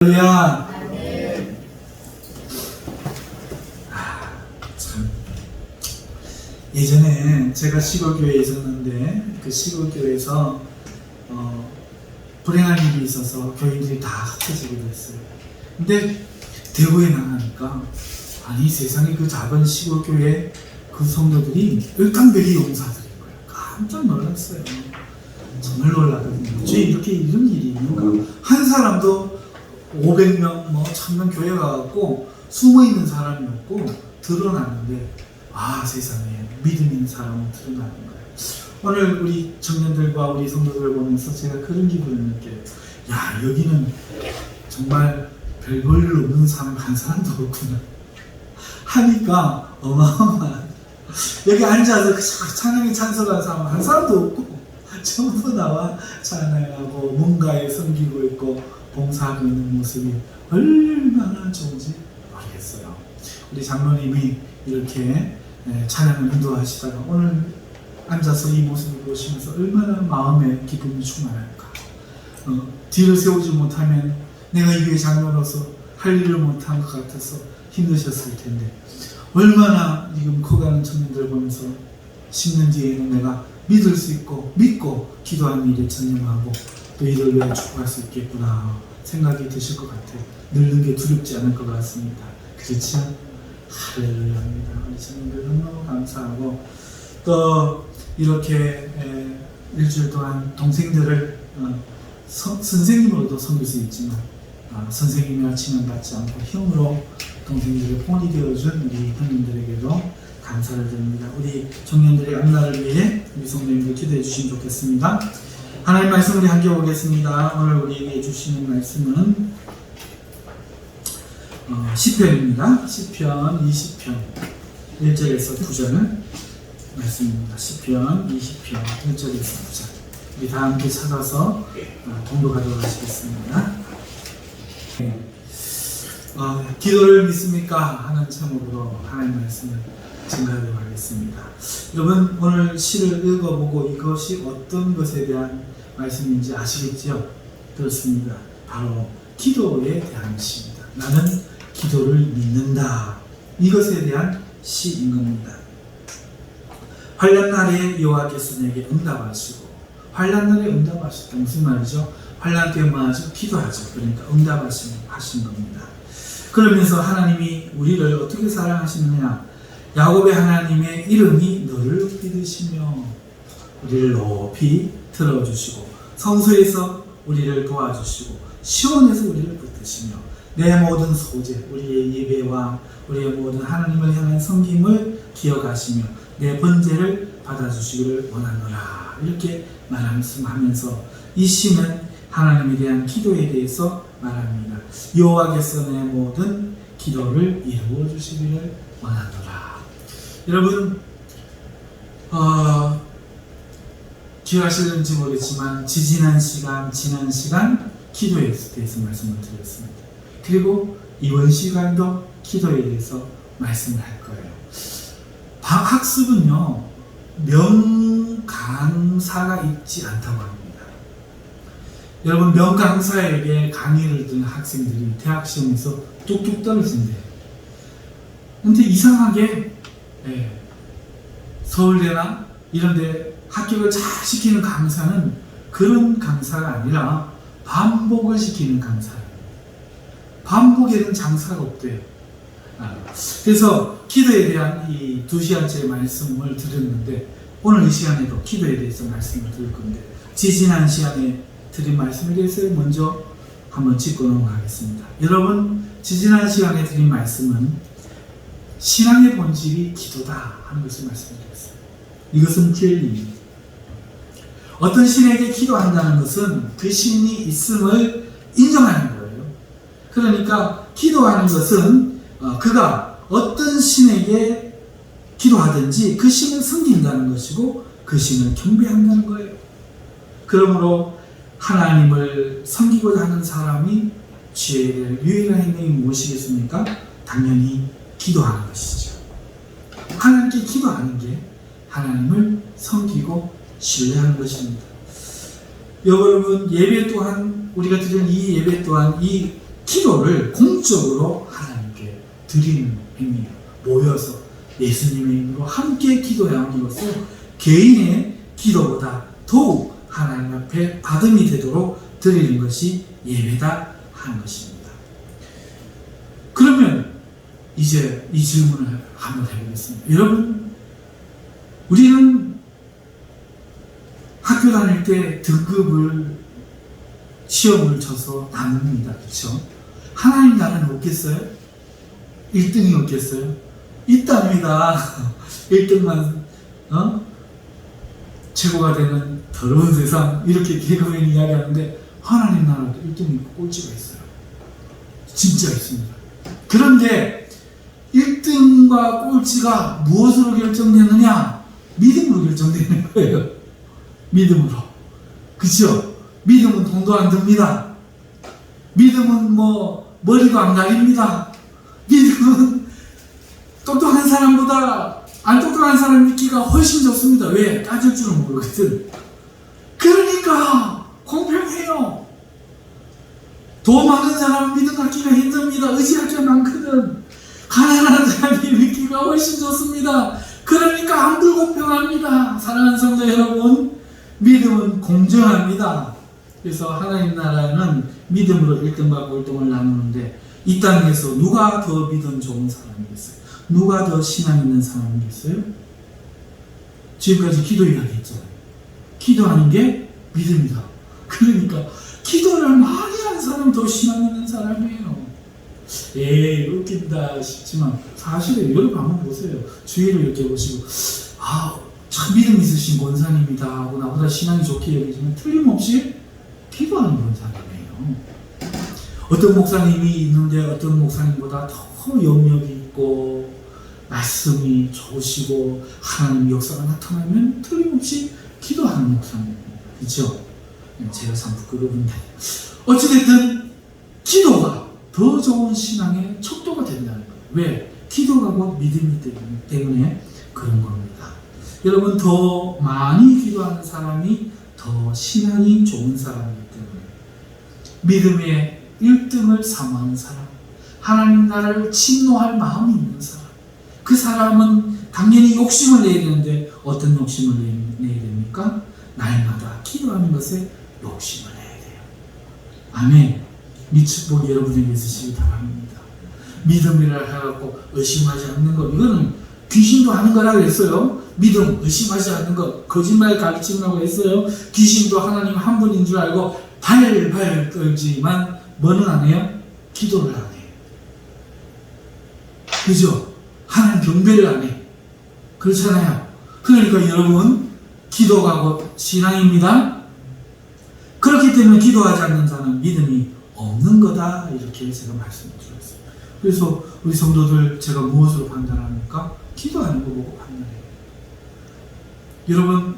할렐루야. 참. 예전에 제가 시골교회에 있었는데 그 시골교회에서 불행한 일이 있어서 교인들이 다 흩어지게 됐어요. 근데 대구에 나가니까 아니 세상에 그 작은 시골교회 그 성도들이 일당백이 용사들인 거예요. 깜짝 놀랐어요. 정말 놀라거든요. 왜 이렇게 이런 일이 있는가? 한 사람도 500명, 1000명 교회 가갖고 숨어있는 사람이 없고 드러나는데 세상에 믿음 있는 사람은 드러나는 거예요. 오늘 우리 청년들과 우리 성도들을 보면서 제가 그런 기분을 느껴요. 여기는 정말 별 볼 일 없는 사람 한 사람도 없구나 하니까 어마어마한, 여기 앉아서 찬양에 찬송하는 사람 한 사람도 없고 전부 나와 찬양하고 뭔가에 섬기고 있고 봉사하고 있는 모습이 얼마나 좋은지 모르겠어요. 우리 장로님이 이렇게 찬양을 인도하시다가 오늘 앉아서 이 모습을 보시면서 얼마나 마음에 기쁨이 충만할까. 뒤를 세우지 못하면 내가 이 교회 장로로서 할 일을 못한 것 같아서 힘드셨을 텐데 얼마나 지금 커가는 청년들을 보면서 10년 뒤에는 내가 믿을 수 있고 믿고 기도하는 일에 전념하고 또 이를 위해 축복할 수 있겠구나 생각이 드실 것 같아요. 늙는 게 두렵지 않을 것 같습니다. 그렇죠? 할렐루야입니다. 우리 청년들 너무너무 감사하고 또 이렇게 일주일 동안 동생들을 선생님으로도 섬길 수 있지만 선생님이라 칭함받지 않고 형으로 동생들의 본이 되어준 우리 형님들에게도 감사를 드립니다. 우리 청년들의 앞날을 위해 우리 성도님들 기도해 주시면 좋겠습니다. 하나님 말씀 우리 함께 보겠습니다. 오늘 우리에게 주시는 말씀은 시편입니다. 시편 20편 1절에서 9절 말씀입니다. 시편 20편 1절에서 9절 우리 다 함께 찾아서 공독하도록 하시겠습니다. 기도를 믿습니까? 하는 제목으로 하나님의 말씀을 증거하도록 하겠습니다. 여러분 오늘 시를 읽어보고 이것이 어떤 것에 대한 말씀인지 아시겠죠? 그렇습니다. 바로 기도에 대한 시입니다. 나는 기도를 믿는다. 이것에 대한 시인 겁니다. 환난날에 여호와께서 내게 응답하시고, 환난날에 응답하셨다. 무슨 말이죠? 환난 때만 아주 기도하죠. 그러니까 응답하신 겁니다. 그러면서 하나님이 우리를 어떻게 사랑하시느냐? 야곱의 하나님의 이름이 너를 높이 드시며 우리를 높이 들어주시고 성소에서 우리를 도와주시고 시온에서 우리를 붙드시며 내 모든 소재, 우리의 예배와 우리의 모든 하나님을 향한 섬김을 기억하시며 내 번제를 받아주시기를 원하노라. 이렇게 말하면서 이 시는 하나님에 대한 기도에 대해서 말합니다. 여호와께서 내 모든 기도를 이루어 주시기를 원하노라. 여러분 기억하실는지 모르겠지만 지난 시간 기도에 대해서 말씀을 드렸습니다. 그리고 이번 시간도 기도에 대해서 말씀을 할 거예요. 학습은요 명강사가 있지 않다고 합니다. 여러분 명강사에게 강의를 듣는 학생들이 대학 시험에서 뚝뚝 떨어진대요. 근데 이상하게 서울대나 이런데 합격을 잘 시키는 강사는 그런 강사가 아니라 반복을 시키는 강사예요. 반복에는 장사가 없대요. 그래서 기도에 대한 이 2시간째 말씀을 드렸는데 오늘 이 시간에도 기도에 대해서 말씀을 드릴 건데 지난 시간에 드린 말씀에 대해서 먼저 한번 짚고 넘어가겠습니다. 여러분 지난 시간에 드린 말씀은 신앙의 본질이 기도다 하는 것을 말씀드렸어요. 이것은 진리입니다. 어떤 신에게 기도한다는 것은 그 신이 있음을 인정하는 거예요. 그러니까 기도하는 것은 그가 어떤 신에게 기도하든지 그 신을 섬긴다는 것이고 그 신을 경배한다는 거예요. 그러므로 하나님을 섬기고자 하는 사람이 취해야 될 유일한 행동이 무엇이겠습니까? 당연히 기도하는 것이죠. 하나님께 기도하는 게 하나님을 섬기고 신뢰하는 것입니다. 여러분 예배 또한 우리가 드리는 이 예배 또한 이 기도를 공적으로 하나님께 드리는 행위예요. 모여서 예수님의 이름으로 함께 기도함으로써 개인의 기도보다 더욱 하나님 앞에 받음이 되도록 드리는 것이 예배다 하는 것입니다. 그러면 이제 이 질문을 한번 해보겠습니다. 여러분, 우리는 학교 다닐 때 등급을 시험을 쳐서 나눕니다. 그렇죠? 하나님 나라는 없겠어요? 1등이 없겠어요? 있답니다. 1등만 최고가 되는 더러운 세상, 이렇게 개그맨이 이야기하는데 하나님 나라도 1등이 있고 꼴찌가 있어요. 진짜 있습니다. 그런데 1등과 꼴찌가 무엇으로 결정되느냐? 믿음으로 결정되는 거예요. 믿음으로. 그렇죠? 믿음은 돈도 안 듭니다. 믿음은 머리도 안 가립니다. 믿음은 똑똑한 사람보다 안 똑똑한 사람 믿기가 훨씬 좋습니다. 왜? 따질 줄은 모르거든. 그러니까 공평해요. 돈 많은 사람은 믿음 갖기가 힘듭니다. 의지할 게 많거든. 가난한 사람이 믿기가 훨씬 좋습니다. 그러니까 안 불공평합니다. 사랑하는 성도 여러분, 믿음은 공정합니다. 그래서 하나님 나라는 믿음으로 1등과 꼴등을 나누는데, 이 땅에서 누가 더 믿음 좋은 사람이겠어요? 누가 더 신앙 있는 사람이겠어요? 지금까지 기도 이야기했잖아요. 기도하는 게 믿음이다. 그러니까 기도를 많이 하는 사람이 더 신앙 있는 사람이에요. 에이, 웃긴다 싶지만 사실은 여러분 한번 보세요. 주위를 이렇게 보시고, 참 믿음 있으신 권사님이다 하고 나보다 신앙이 좋게 여기지만 틀림없이 기도하는 권사님이에요. 어떤 목사님이 있는데 어떤 목사님보다 더 영역이 있고 말씀이 좋으시고 하나님 역사가 나타나면 틀림없이 기도하는 목사님입니다. 그렇죠? 제가 참 부끄러운데 어찌됐든 기도가 더 좋은 신앙의 척도가 된다는 거예요. 왜? 기도가 곧 믿음이기 때문에 그런 겁니다. 여러분, 더 많이 기도하는 사람이 더 신앙이 좋은 사람이기 때문에 믿음의 1등을 사모하는 사람, 하나님 나라를 침노할 마음이 있는 사람, 그 사람은 당연히 욕심을 내야 되는데 어떤 욕심을 내야 됩니까? 날마다 기도하는 것에 욕심을 내야 돼요. 아멘. 이 축복이 여러분에게 있으시기 바랍니다. 믿음이라 해갖고 의심하지 않는 것, 이거는 귀신도 하는 거라 그랬어요. 믿음, 의심하지 않는 것, 거짓말 가르치라고 했어요. 귀신도 하나님 한 분인 줄 알고 발발 떨지만 뭐는 안 해요? 기도를 안 해요. 그죠? 하나님 경배를 안 해. 그렇잖아요. 그러니까 여러분, 기도가 곧 신앙입니다. 그렇기 때문에 기도하지 않는 자는 믿음이 없는 거다, 이렇게 제가 말씀을 드렸어요. 그래서 우리 성도들, 제가 무엇으로 판단합니까? 기도하는 거 보고 판단해요. 여러분,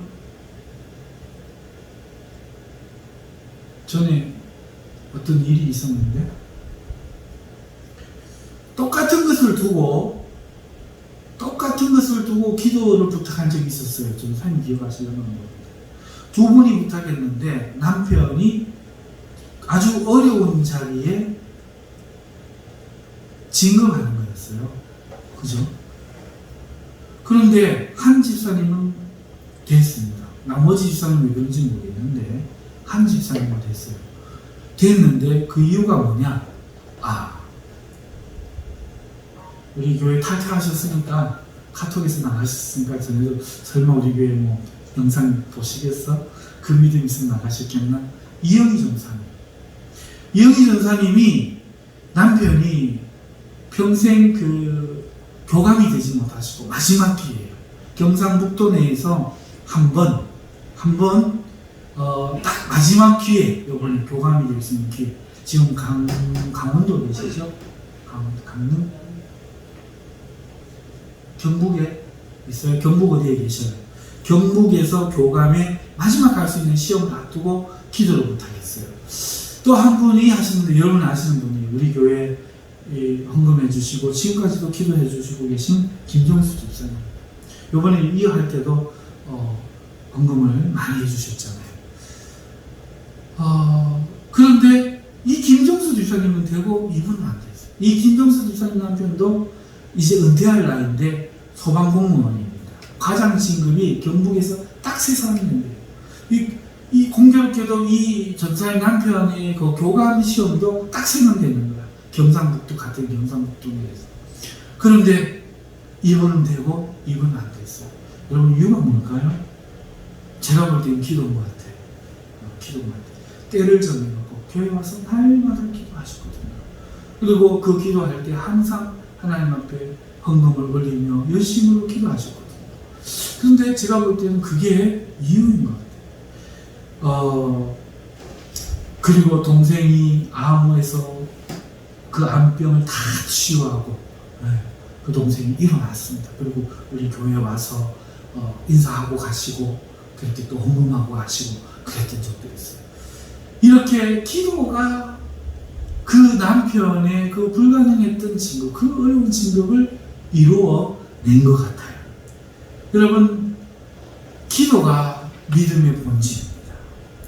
전에 어떤 일이 있었는데 똑같은 것을 두고 기도를 부탁한 적이 있었어요. 좀 사장님 기억하시려면 모르겠는데, 두 분이 부탁했는데 남편이 아주 어려운 자리에 진급하는 거였어요. 그죠? 그런데 한 집사님은 됐습니다. 나머지 집사님은 왜 그런지 모르겠는데 한 집사님은 됐어요. 됐는데 그 이유가 뭐냐? 우리 교회 탈퇴하셨으니까, 카톡에서 나가셨으니까 전에도 설마 우리 교회 영상 보시겠어? 그 믿음 있으면 나가셨겠나? 이영희 전사님이 남편이 평생 교감이 되지 못하시고 마지막 기회예요. 경상북도 내에서 한 번 딱 마지막 기회, 요번에 교감이 될 수 있는 기회. 지금 강원도 계시죠? 강릉? 경북에 있어요. 경북 어디에 계셔요? 경북에서 교감에 마지막 갈 수 있는 시험을 앞두고 기도를 부탁했어요. 또 한 분이 하시는데, 여러분 아시는 분이 우리 교회 헌금해 주시고 지금까지도 기도해 주시고 계신 김정수 집사님. 요번에 이어할 때도 헌금을 많이 해 주셨잖아요. 그런데 이 김정수 집사님은 되고 이분은 안 됐어요. 이 김정수 집사님 남편도 이제 은퇴할 나이인데 소방공무원입니다. 과장 진급이 경북에서 딱 3사람인데요. 이 공교롭게도 이 전사의 남편의 그 교감 시험도 딱 3명 되는 거야. 경상북도 같은 경상북도에서. 그런데 이분은 되고 이분은 안 됐어요. 여러분 이유가 뭘까요? 제가 볼 때는 기도인 것 같아요. 기도인 것 같아요. 때를 정해놓고 교회 와서 날마다 기도하셨거든요. 그리고 그 기도할 때 항상 하나님 앞에 헌금을 올리며 열심으로 기도하셨거든요. 그런데 제가 볼 때는 그게 이유인 것 같아요. 그리고 동생이 암에서 그 암병을 다 치유하고 그 동생이 일어났습니다. 그리고 우리 교회에 와서 인사하고 가시고 그렇게 또 헌금하고 가시고 그랬던 적도 있어요. 이렇게 기도가 그 남편의 그 불가능했던 진급, 그 어려운 진급을 이루어낸 것 같아요. 여러분, 기도가 믿음의 본질입니다.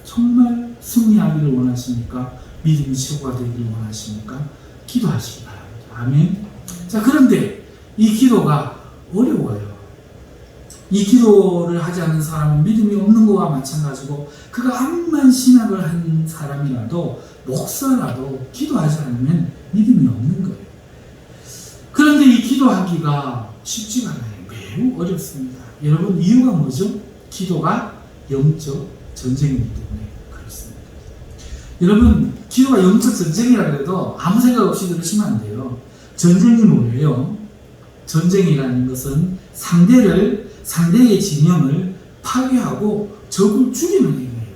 정말 승리하기를 원하십니까? 믿음이 최고가 되기를 원하십니까? 기도하시기 바랍니다. 아멘. 자, 그런데 이 기도가 어려워요. 이 기도를 하지 않는 사람은 믿음이 없는 것과 마찬가지고, 그가 암만 신학을 한 사람이라도, 목사라도 기도하지 않으면 믿음이 없는 거예요. 그런데 이 기도하기가 쉽지가 않아요. 매우 어렵습니다. 여러분, 이유가 뭐죠? 기도가 영적 전쟁이기 때문에 그렇습니다. 여러분, 기도가 영적 전쟁이라 해도 아무 생각 없이 들으시면 안 돼요. 전쟁이 뭐예요? 전쟁이라는 것은 상대의 진영을 파괴하고 적을 죽이는 행위예요.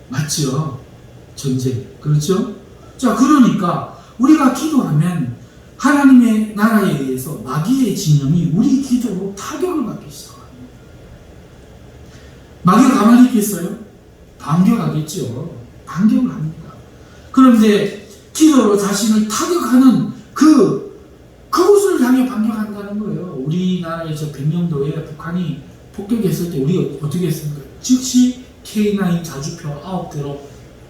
맞죠? 전쟁. 그렇죠? 자, 그러니까 우리가 기도하면 하나님의 나라에 의해서 마귀의 진영이 우리 기도로 타격을 받기 시작합니다. 마귀가 가만히 있겠어요? 반격하겠죠. 반격을 합니다. 그런데 기도로 자신을 타격하는 그곳을 향해 반격한다는 거예요. 우리나라의 저 백령도에 북한이 폭격했을 때 우리가 어떻게 했습니까? 즉시 K9 자주표 9대로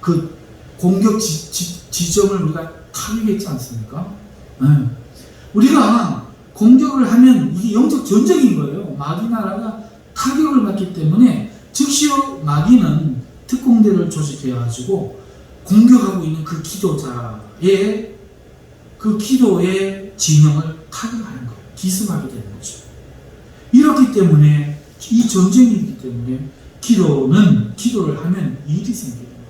그 공격 지점을 우리가 타격했지 않습니까? 네. 우리가 공격을 하면 이게 영적 전쟁인 거예요. 마귀 나라가 타격을 받기 때문에 즉시 마귀는 특공대를 조직해가지고 공격하고 있는 그 기도자의 그 기도의 진영을 타격하는 거예요. 기습하게 되는 거죠. 이렇기 때문에 이 전쟁이기 때문에 기도를 하면 일이 생기는 거예요.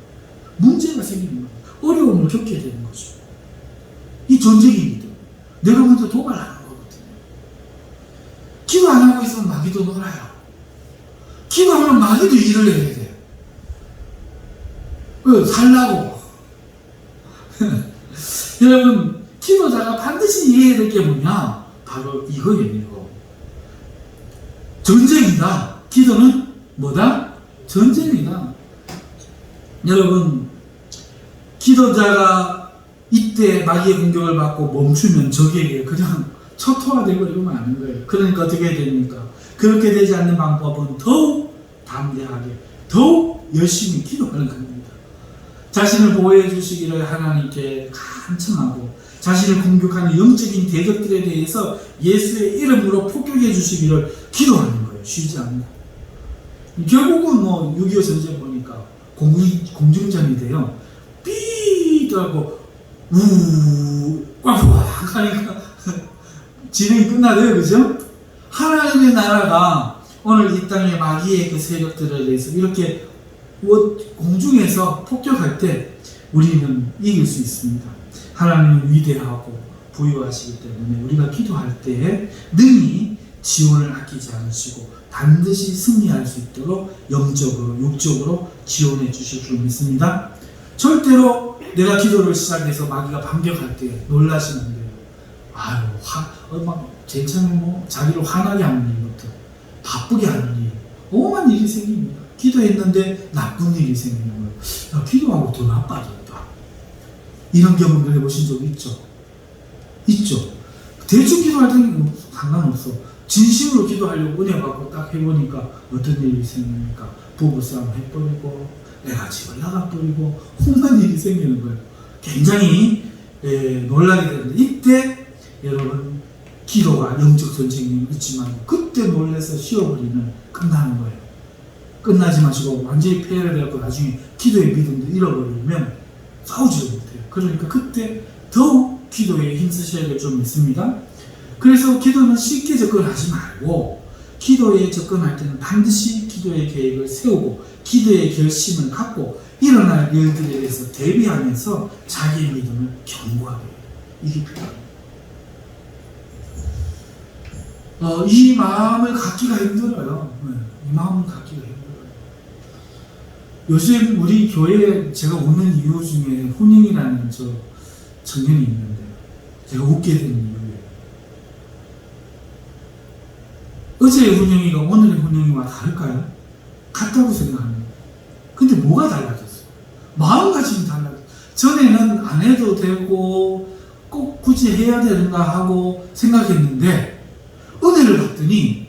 문제가 생기는 거예요. 어려움을 겪게 되는 거죠. 이 전쟁이기 때문에 내가 먼저 도발하는 거거든요. 기도 안 하고 있으면 마귀도 놀아요. 기도하면 마귀도 일을 해야 돼요. 살라고. 여러분, 기도자가 반드시 이해해야 될 게 뭐냐? 바로 이거예요. 전쟁이다. 기도는 뭐다? 전쟁이다. 여러분, 기도자가 이때 마귀의 공격을 받고 멈추면 적에게 그냥 초토화되고 이러면 안 거예요. 그러니까 어떻게 해야 됩니까? 그렇게 되지 않는 방법은 더욱 담대하게, 더욱 열심히 기도하는 겁니다. 자신을 보호해 주시기를 하나님께 간청하고, 자신을 공격하는 영적인 대적들에 대해서 예수의 이름으로 폭격해 주시기를 기도하는 거예요. 쉬지 않고. 결국은 6.25 전쟁 보니까 공중전이 돼요. 삐도 하고 꽉 하니까 진행이 끝나대요. 그죠? 하나님의 나라가 오늘 이 땅의 마귀의 그 세력들에 대해서 이렇게 공중에서 폭격할 때 우리는 이길 수 있습니다. 하나님은 위대하고 부유하시기 때문에 우리가 기도할 때에 능히 지원을 아끼지 않으시고 반드시 승리할 수 있도록 영적으로 육적으로 지원해 주실 줄 믿습니다. 절대로 내가 기도를 시작해서 마귀가 반격할 때 놀라시면 안 돼요. 괜찮은 자기를 화나게 하는 일부터 바쁘게 하는 일, 오만 일이 생깁니다. 기도했는데 나쁜 일이 생기는 거예요. 기도하고 더 나빠졌다. 이런 경험을 해보신 적 있죠? 있죠? 대충 기도할 때는 상관없어. 진심으로 기도하려고 은혜 받고 딱 해보니까 어떤 일이 생깁니까? 부부싸움 해버리고, 내가 집을 나가버리고, 혼난 일이 생기는 거예요. 굉장히 놀라게 되는데, 이때 여러분 기도가 영적 전쟁이 있지만 그때 놀라서 쉬어버리면 끝나는 거예요. 끝나지 마시고 완전히 폐해를 해갖고 나중에 기도의 믿음도 잃어버리면 싸우지도 못해요. 그러니까 그때 더욱 기도에 힘쓰셔야 될 점이 있습니다. 그래서 기도는 쉽게 접근하지 말고, 기도에 접근할 때는 반드시 기도의 계획을 세우고 기도의 결심을 갖고 일어날 일들에 대해서 대비하면서 자기의 믿음을 견고하게 해요. 이게 필요합니다. 이 마음을 갖기가 힘들어요. 이 마음을 갖기가 힘들어요. 요즘 우리 교회에 제가 오는 이유 중에 훈영이라는 저 청년이 있는데, 제가 웃게 된 이유예요. 어제의 훈영이가 오늘의 훈영이와 다를까요? 같다고 생각합니다. 근데 뭐가 달라졌어요? 마음가짐이 달라졌어요. 전에는 안 해도 되고 꼭 굳이 해야 되는가 하고 생각했는데, 은혜를 받더니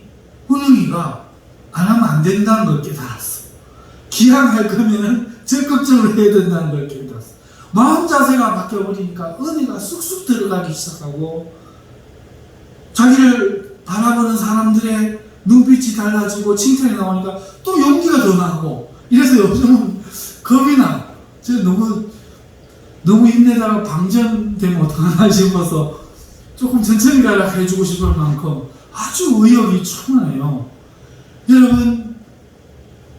훈영이가 안 하면 안 된다는 걸 깨달았어. 기왕할 거면은 적극적으로 해야 된다는 걸 깨달았어. 마음 자세가 바뀌어버리니까 은혜가 쑥쑥 들어가기 시작하고, 자기를 바라보는 사람들의 눈빛이 달라지고 칭찬이 나오니까 또 용기가 더 나고, 이래서 요즘은 겁이 나. 제가 너무 힘내다가 방전되면 어떡하나 싶어서 조금 천천히 가라 해주고 싶을 만큼 아주 의욕이 충만해요. 여러분,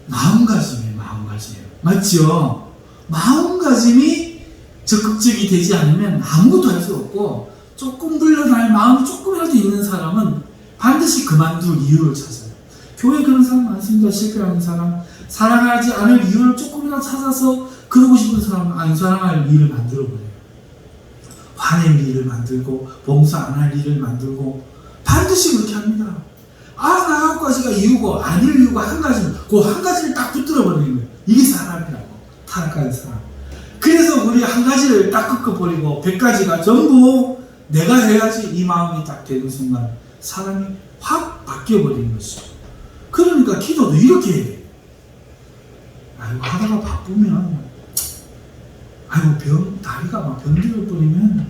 마음가짐이에요. 맞죠? 마음가짐이 적극적이 되지 않으면 아무것도 할 수 없고, 조금 물러날 마음이 조금이라도 있는 사람은 반드시 그만둘 이유를 찾아요. 교회에 그런 사람 많습니다. 실패하는 사람, 사랑하지 않을 이유를 조금이라도 찾아서 그러고 싶은 사람은 안 사랑할 일을 만들어버려요. 화낼 일을 만들고 봉사 안 할 일을 만들고 반드시 그렇게 합니다. 나 가지가 이유고 아닐 이유가 한 가지는 그 한 가지를 딱 붙들어버리는 거예요. 이게 사람이라고. 타락한 사람. 그래서 우리 한 가지를 딱 꺾어버리고 100가지가 전부 내가 해야지 이 마음이 딱 되는 순간 사람이 확 바뀌어버리는 것이죠. 그러니까 기도도 이렇게 해야 돼요. 하다가 바쁘면, 다리가 막 병들어 버리면,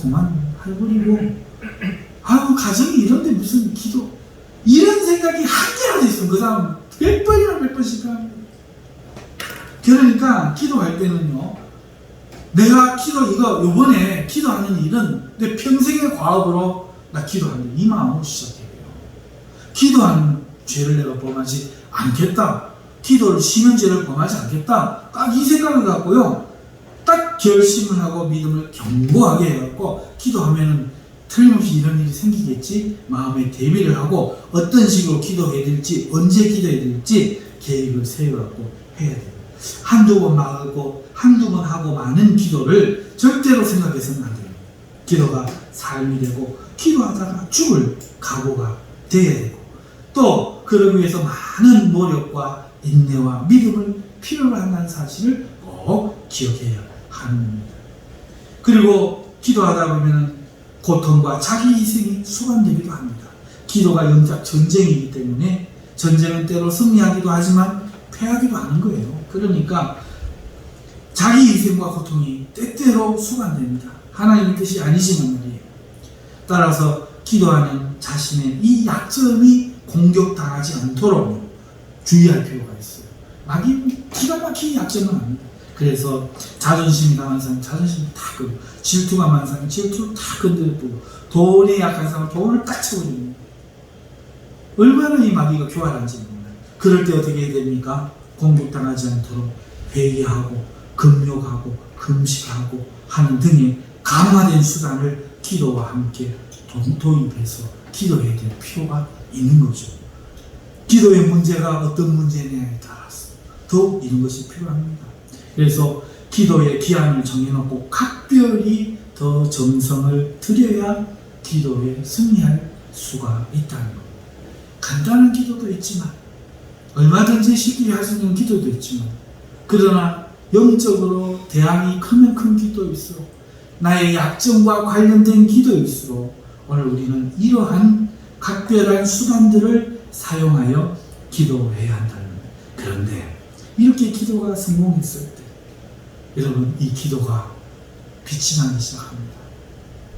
그만 해버리고, 가정이 이런데 무슨 기도, 이런 생각이 한 개라도 있으면 그 사람 100번이나 100번씩 합니다. 그러니까 기도할 때는요, 내가 요번에 기도하는 일은 내 평생의 과업으로 나 기도하는 이 마음으로 시작해요. 기도하는 죄를 내가 범하지 않겠다. 기도를 쉬는 죄를 범하지 않겠다. 딱 이 생각을 갖고요, 딱 결심을 하고 믿음을 견고하게 해갖고 기도하면은 틀림없이 이런 일이 생기겠지. 마음에 대비를 하고 어떤 식으로 기도해야 될지, 언제 기도해야 될지 계획을 세워갖고 해야 돼요. 한두 번 하고 많은 기도를 절대로 생각해서는 안 돼요. 기도가 삶이 되고 기도하다가 죽을 각오가 돼야 되고, 또 그러기 위해서 많은 노력과 인내와 믿음을 필요로 한다는 사실을 꼭 기억해야 하는 겁니다. 그리고 기도하다 보면 고통과 자기 희생이 수반되기도 합니다. 기도가 영적 전쟁이기 때문에 전쟁은 때로 승리하기도 하지만 패하기도 하는 거예요. 그러니까 자기 희생과 고통이 때때로 수반됩니다. 하나님의 뜻이 아니지만 말이에요. 따라서 기도하는 자신의 이 약점이 공격당하지 않도록 주의할 필요가 있어요. 기가 막힌 약점은 아닙니다. 그래서 자존심이 강한 사람 자존심이 다 끄고, 질투가 많은 사람 질투를 다 건드려보고, 돈에 약한 사람 돈을 딱 쳐버립니다. 얼마나 이 마귀가 교활한지 몰라요. 그럴 때 어떻게 해야 됩니까? 공격당하지 않도록 회개하고 금욕하고 금식하고 하는 등의 강화된 수단을 기도와 함께 도입해서 기도해야 될 필요가 있는 거죠. 기도의 문제가 어떤 문제냐에 따라서 더욱 이런 것이 필요합니다. 그래서 기도의 기한을 정해놓고 각별히 더 정성을 들여야 기도에 승리할 수가 있다는 것. 간단한 기도도 있지만, 얼마든지 쉽게 할 수 있는 기도도 있지만, 그러나 영적으로 대항이 크면 큰 기도일수록, 나의 약점과 관련된 기도일수록 오늘 우리는 이러한 각별한 수단들을 사용하여 기도해야 한다는 거예요. 그런데 이렇게 기도가 성공했을 때, 여러분, 이 기도가 빛이 나기 시작합니다.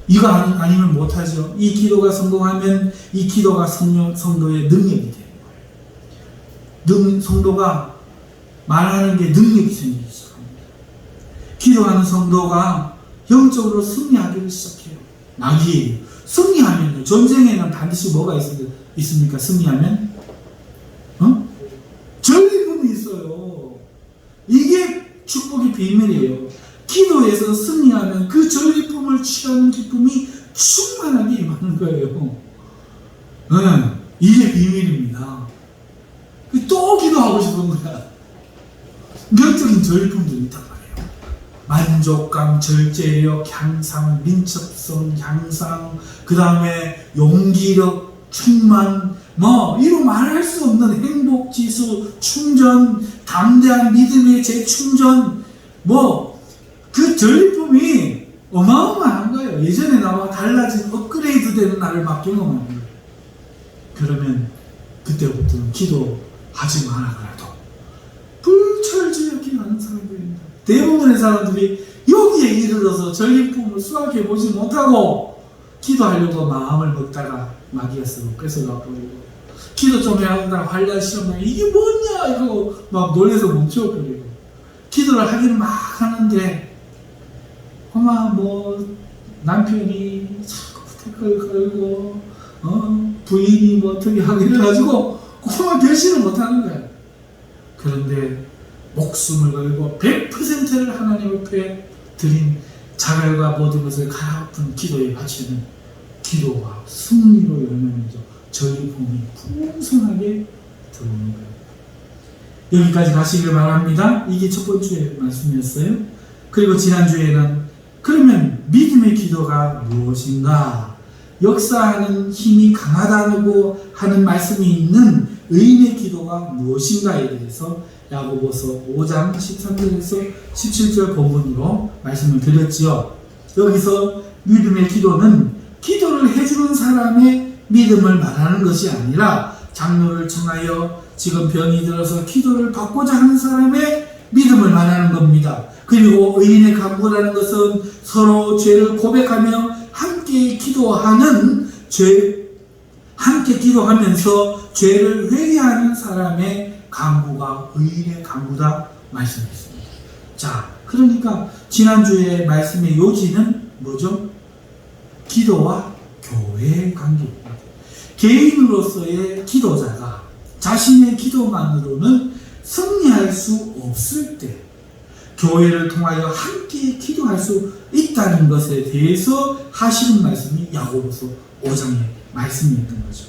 이거 아니면 못하죠. 이 기도가 성공하면 이 기도가 성도의 능력이 되는 거예요. 성도가 말하는 게 능력이 생기기 시작합니다. 기도하는 성도가 영적으로 승리하기를 시작해요. 낙이에요. 승리하면, 전쟁에는 반드시 뭐가 있습니까? 승리하면? 전리품이 있어요. 이게 축복의 비밀이에요. 기도에서 승리하면 그 전리품을 취하는 기쁨이 충만하게 임하는 거예요. 이게 비밀입니다. 또 기도하고 싶은 거야. 영적인 전리품들이 있단 말이에요. 만족감, 절제력, 향상, 민첩성, 향상, 그 다음에 용기력, 충만, 이로 말할 수 없는 행복지수, 충전, 담대한 믿음의 재충전, 그 전리품이 어마어마한 거예요. 예전에 나와 달라진 업그레이드 되는 나를 막 경험하는 거예요. 그러면 그때부터는 기도하지 말아라도 불철주야기 하는 사람들입니다. 대부분의 사람들이 여기에 이르러서 전리품을 수확해보지 못하고 기도하려고 마음을 먹다가 마귀가 쓰고 뺏어가 버리고, 기도 좀 해야한다 활란 시험에 이게 뭐냐 이러고 막 놀래서 멈춰버리고, 기도를 하기는 막 하는데 남편이 자꾸 댓글 걸고 부인이 어떻게 하고 이래가지고 결심을 못하는 거야. 그런데 목숨을 걸고 100%를 하나님 앞에 드린 자갈과 모든 것을 갈아엎은 기도에 바치는 기도와 승리로 열매맺어 전리품이 풍성하게 들어오는 거예요. 여기까지 가시길 바랍니다. 이게 첫 번째 말씀이었어요. 그리고 지난주에는 그러면 믿음의 기도가 무엇인가? 역사하는 힘이 강하다고 하는 말씀이 있는 의인의 기도가 무엇인가에 대해서 야고보서 5장 13절에서 17절 본문으로 말씀을 드렸지요. 여기서 믿음의 기도는 기도를 해주는 사람의 믿음을 말하는 것이 아니라 장로를 청하여 지금 병이 들어서 기도를 받고자 하는 사람의 믿음을 말하는 겁니다. 그리고 의인의 간구라는 것은 서로 죄를 고백하며 함께 기도하면서 죄를 회개하는 사람의 간구가 의인의 간구다 말씀했습니다. 자, 그러니까 지난주에 말씀의 요지는 뭐죠? 기도와 교회의 관계입니다. 개인으로서의 기도자가 자신의 기도만으로는 승리할 수 없을 때 교회를 통하여 함께 기도할 수 있다는 것에 대해서 하시는 말씀이 야고보서 5장의 말씀이었던 거죠.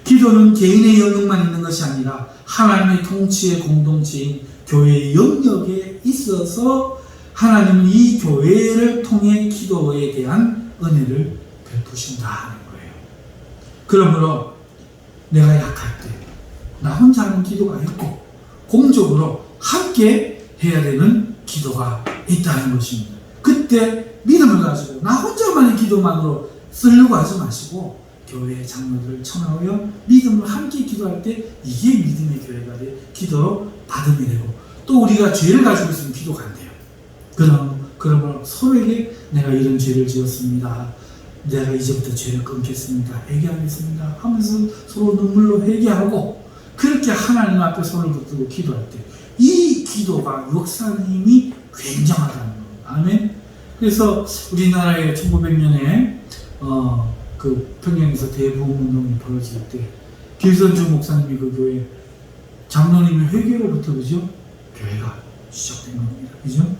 기도는 개인의 영역만 있는 것이 아니라 하나님의 통치의 공동체인 교회의 영역에 있어서 하나님은 이 교회를 통해 기도에 대한 은혜를 베푸신다는 거예요. 그러므로 내가 약할 때 나 혼자 하는 기도가 있고 공적으로 함께 해야 되는 기도가 있다는 것입니다. 그때 믿음을 가지고 나 혼자만의 기도만으로 쓰려고 하지 마시고 교회 장로들을 청하여 믿음을 함께 기도할 때 이게 믿음의 교회가 돼 기도로 받음이 되고, 또 우리가 죄를 가지고 있으면 기도가 안 돼요. 그러므로 서로에게 내가 이런 죄를 지었습니다. 내가 이제부터 죄를 끊겠습니다. 회개하겠습니다. 하면서 서로 눈물로 회개하고 그렇게 하나님 앞에 손을 붙들고 기도할 때 이 기도가 역사하는 힘이 굉장하다는 겁니다. 아멘. 그래서 우리나라의 1900년에 그 평양에서 대부흥운동이 벌어질 때 길선주 목사님이 그 교회 장로님의 회개로부터 그죠? 교회가 시작된 겁니다. 그죠?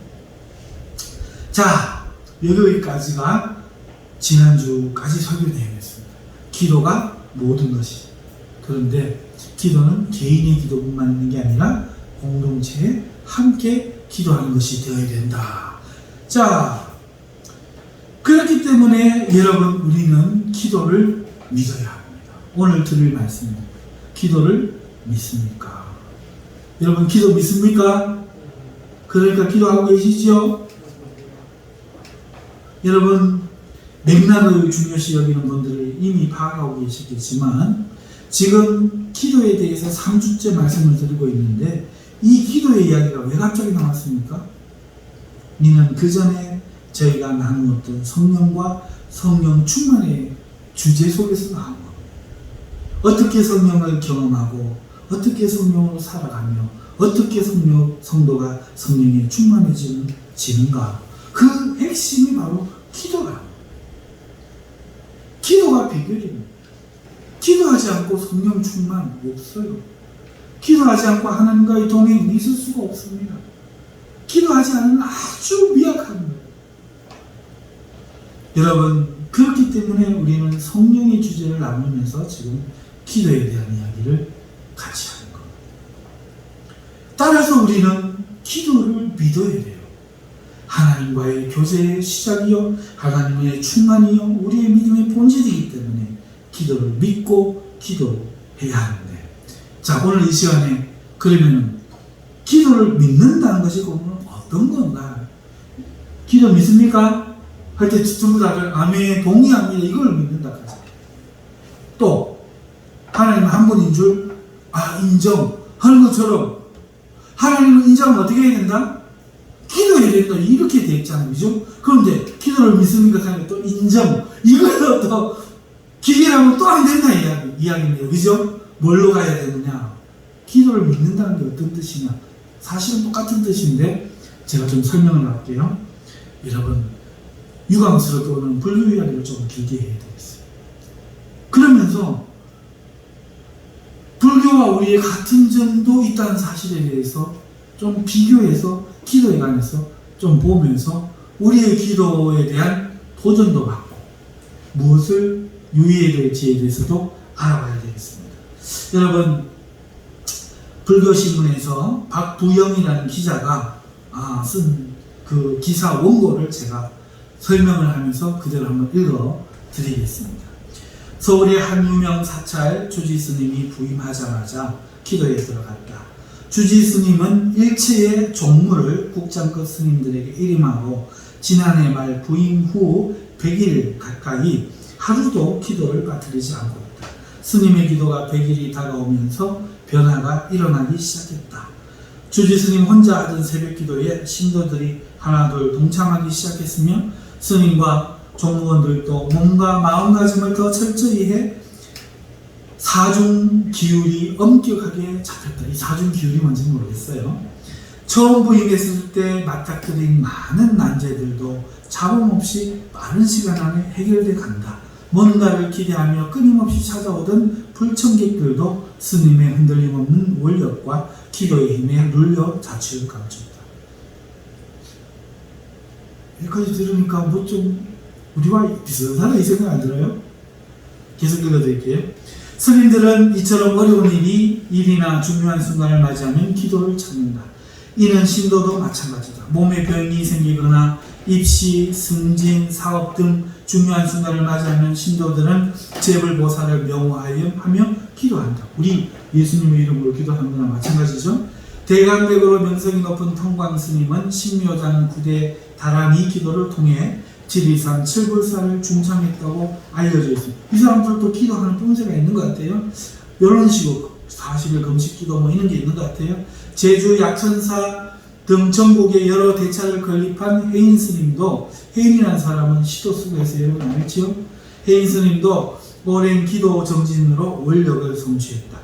자, 여기까지가 지난주까지 설교 내용이었습니다. 기도가 모든 것이죠. 그런데 기도는 개인의 기도뿐만 있는 게 아니라 공동체에 함께 기도하는 것이 되어야 된다. 자, 그렇기 때문에 여러분 우리는 기도를 믿어야 합니다. 오늘 들을 말씀입니다. 기도를 믿습니까? 여러분 기도 믿습니까? 그러니까 기도하고 계시죠? 여러분 맥락을 중요시 여기는 분들을 이미 파악하고 계시겠지만 지금 기도에 대해서 3주째 말씀을 드리고 있는데 이 기도의 이야기가 왜 갑자기 나왔습니까? 니는 그 전에 저희가 나누었던 성령과 성령 충만의 주제 속에서 나온 겁니다. 어떻게 성령을 경험하고 어떻게 성령으로 살아가며 어떻게 성도가 성령에 충만해지는가, 그 핵심이 바로 기도라. 기도가 비결입니다. 기도하지 않고 성령 충만 없어요. 기도하지 않고 하나님과의 동행이 있을 수가 없습니다. 기도하지 않으면 아주 미약한 거예요. 여러분, 그렇기 때문에 우리는 성령의 주제를 나누면서 지금 기도에 대한 이야기를 같이 하는 겁니다. 따라서 우리는 기도를 믿어야 돼요. 하나님과의 교제의 시작이요, 하나님의 충만이요, 우리의 믿음의 본질이기 때문에 기도를 믿고 기도해야 하는데, 자, 오늘 이 시간에 그러면 기도를 믿는다는 것이 그러면 어떤 건가? 기도 믿습니까? 할 때 전부 다들 아멘, 동의합니다, 이걸 믿는다 하죠. 또 하나님 한 분인 줄 인정하는 것처럼 하나님을 인정하면 어떻게 해야 된다? 기도해야 된다, 이렇게 되어 있잖아요, 그죠? 그런데 기도를 믿습니까? 하면 또 인정, 이걸로 또 기계라면 또 안 된다 이야기입니다, 그죠? 뭘로 가야 되느냐? 기도를 믿는다는 게 어떤 뜻이냐? 사실은 똑같은 뜻인데 제가 좀 설명을 할게요. 여러분, 유광스럽게 불교 이야기를 좀 길게 해야 되겠어요. 그러면서 불교와 우리의 같은 점도 있다는 사실에 대해서 좀 비교해서 기도에 관해서 좀 보면서 우리의 기도에 대한 도전도 받고 무엇을 유의해야 될지에 대해서도 알아봐야 되겠습니다. 여러분, 불교신문에서 박부영이라는 기자가 쓴 그 기사 원고를 제가 설명을 하면서 그대로 한번 읽어 드리겠습니다. 서울의 한 유명 사찰 주지스님이 부임하자마자 기도에 들어갔다. 주지스님은 일체의 종무를 국장급 스님들에게 일임하고 지난해 말 부임 후 100일 가까이 하루도 기도를 빠뜨리지 않고 있다. 스님의 기도가 100일이 다가오면서 변화가 일어나기 시작했다. 주지스님 혼자 하던 새벽 기도에 신도들이 하나둘 동참하기 시작했으며 스님과 종무원들도 몸과 마음가짐을 더 철저히 해 사중 기율이 엄격하게 잡혔다. 이 사중 기율이 뭔지 모르겠어요. 처음 부임했을 때 맞닥뜨린 많은 난제들도 잡음 없이 빠른 시간 안에 해결돼 간다. 뭔가를 기대하며 끊임없이 찾아오던 불청객들도 스님의 흔들림 없는 원력과 기도의 힘에 눌려 자취를 감춘다. 여기까지 들으니까 뭐 좀 우리와 비슷하다 이 생각 안 들어요? 계속 읽어드릴게요. 스님들은 이처럼 어려운 일이나 중요한 순간을 맞이하면 기도를 찾는다. 이는 신도도 마찬가지다. 몸에 병이 생기거나 입시, 승진, 사업 등 중요한 순간을 맞이하면 신도들은 제불보살을 명호하며 기도한다. 우리 예수님의 이름으로 기도하는 거나 마찬가지죠. 대강백으로 명성이 높은 통광스님은 신묘자는 구대 다란이 기도를 통해 지리산 칠불사를 중창했다고 알려져 있습니다. 이 사람들도 기도하는 본세가 있는 것 같아요. 이런 식으로 40일 금식기도 뭐 이런 게 있는 것 같아요. 제주 약천사 등 전국에 여러 대차를 건립한 해인 스님도, 해인이라는 사람은 시도 쓰고 있어요. 여러분 알지요? 해인 스님도 오랜 기도 정진으로 원력을 성취했다.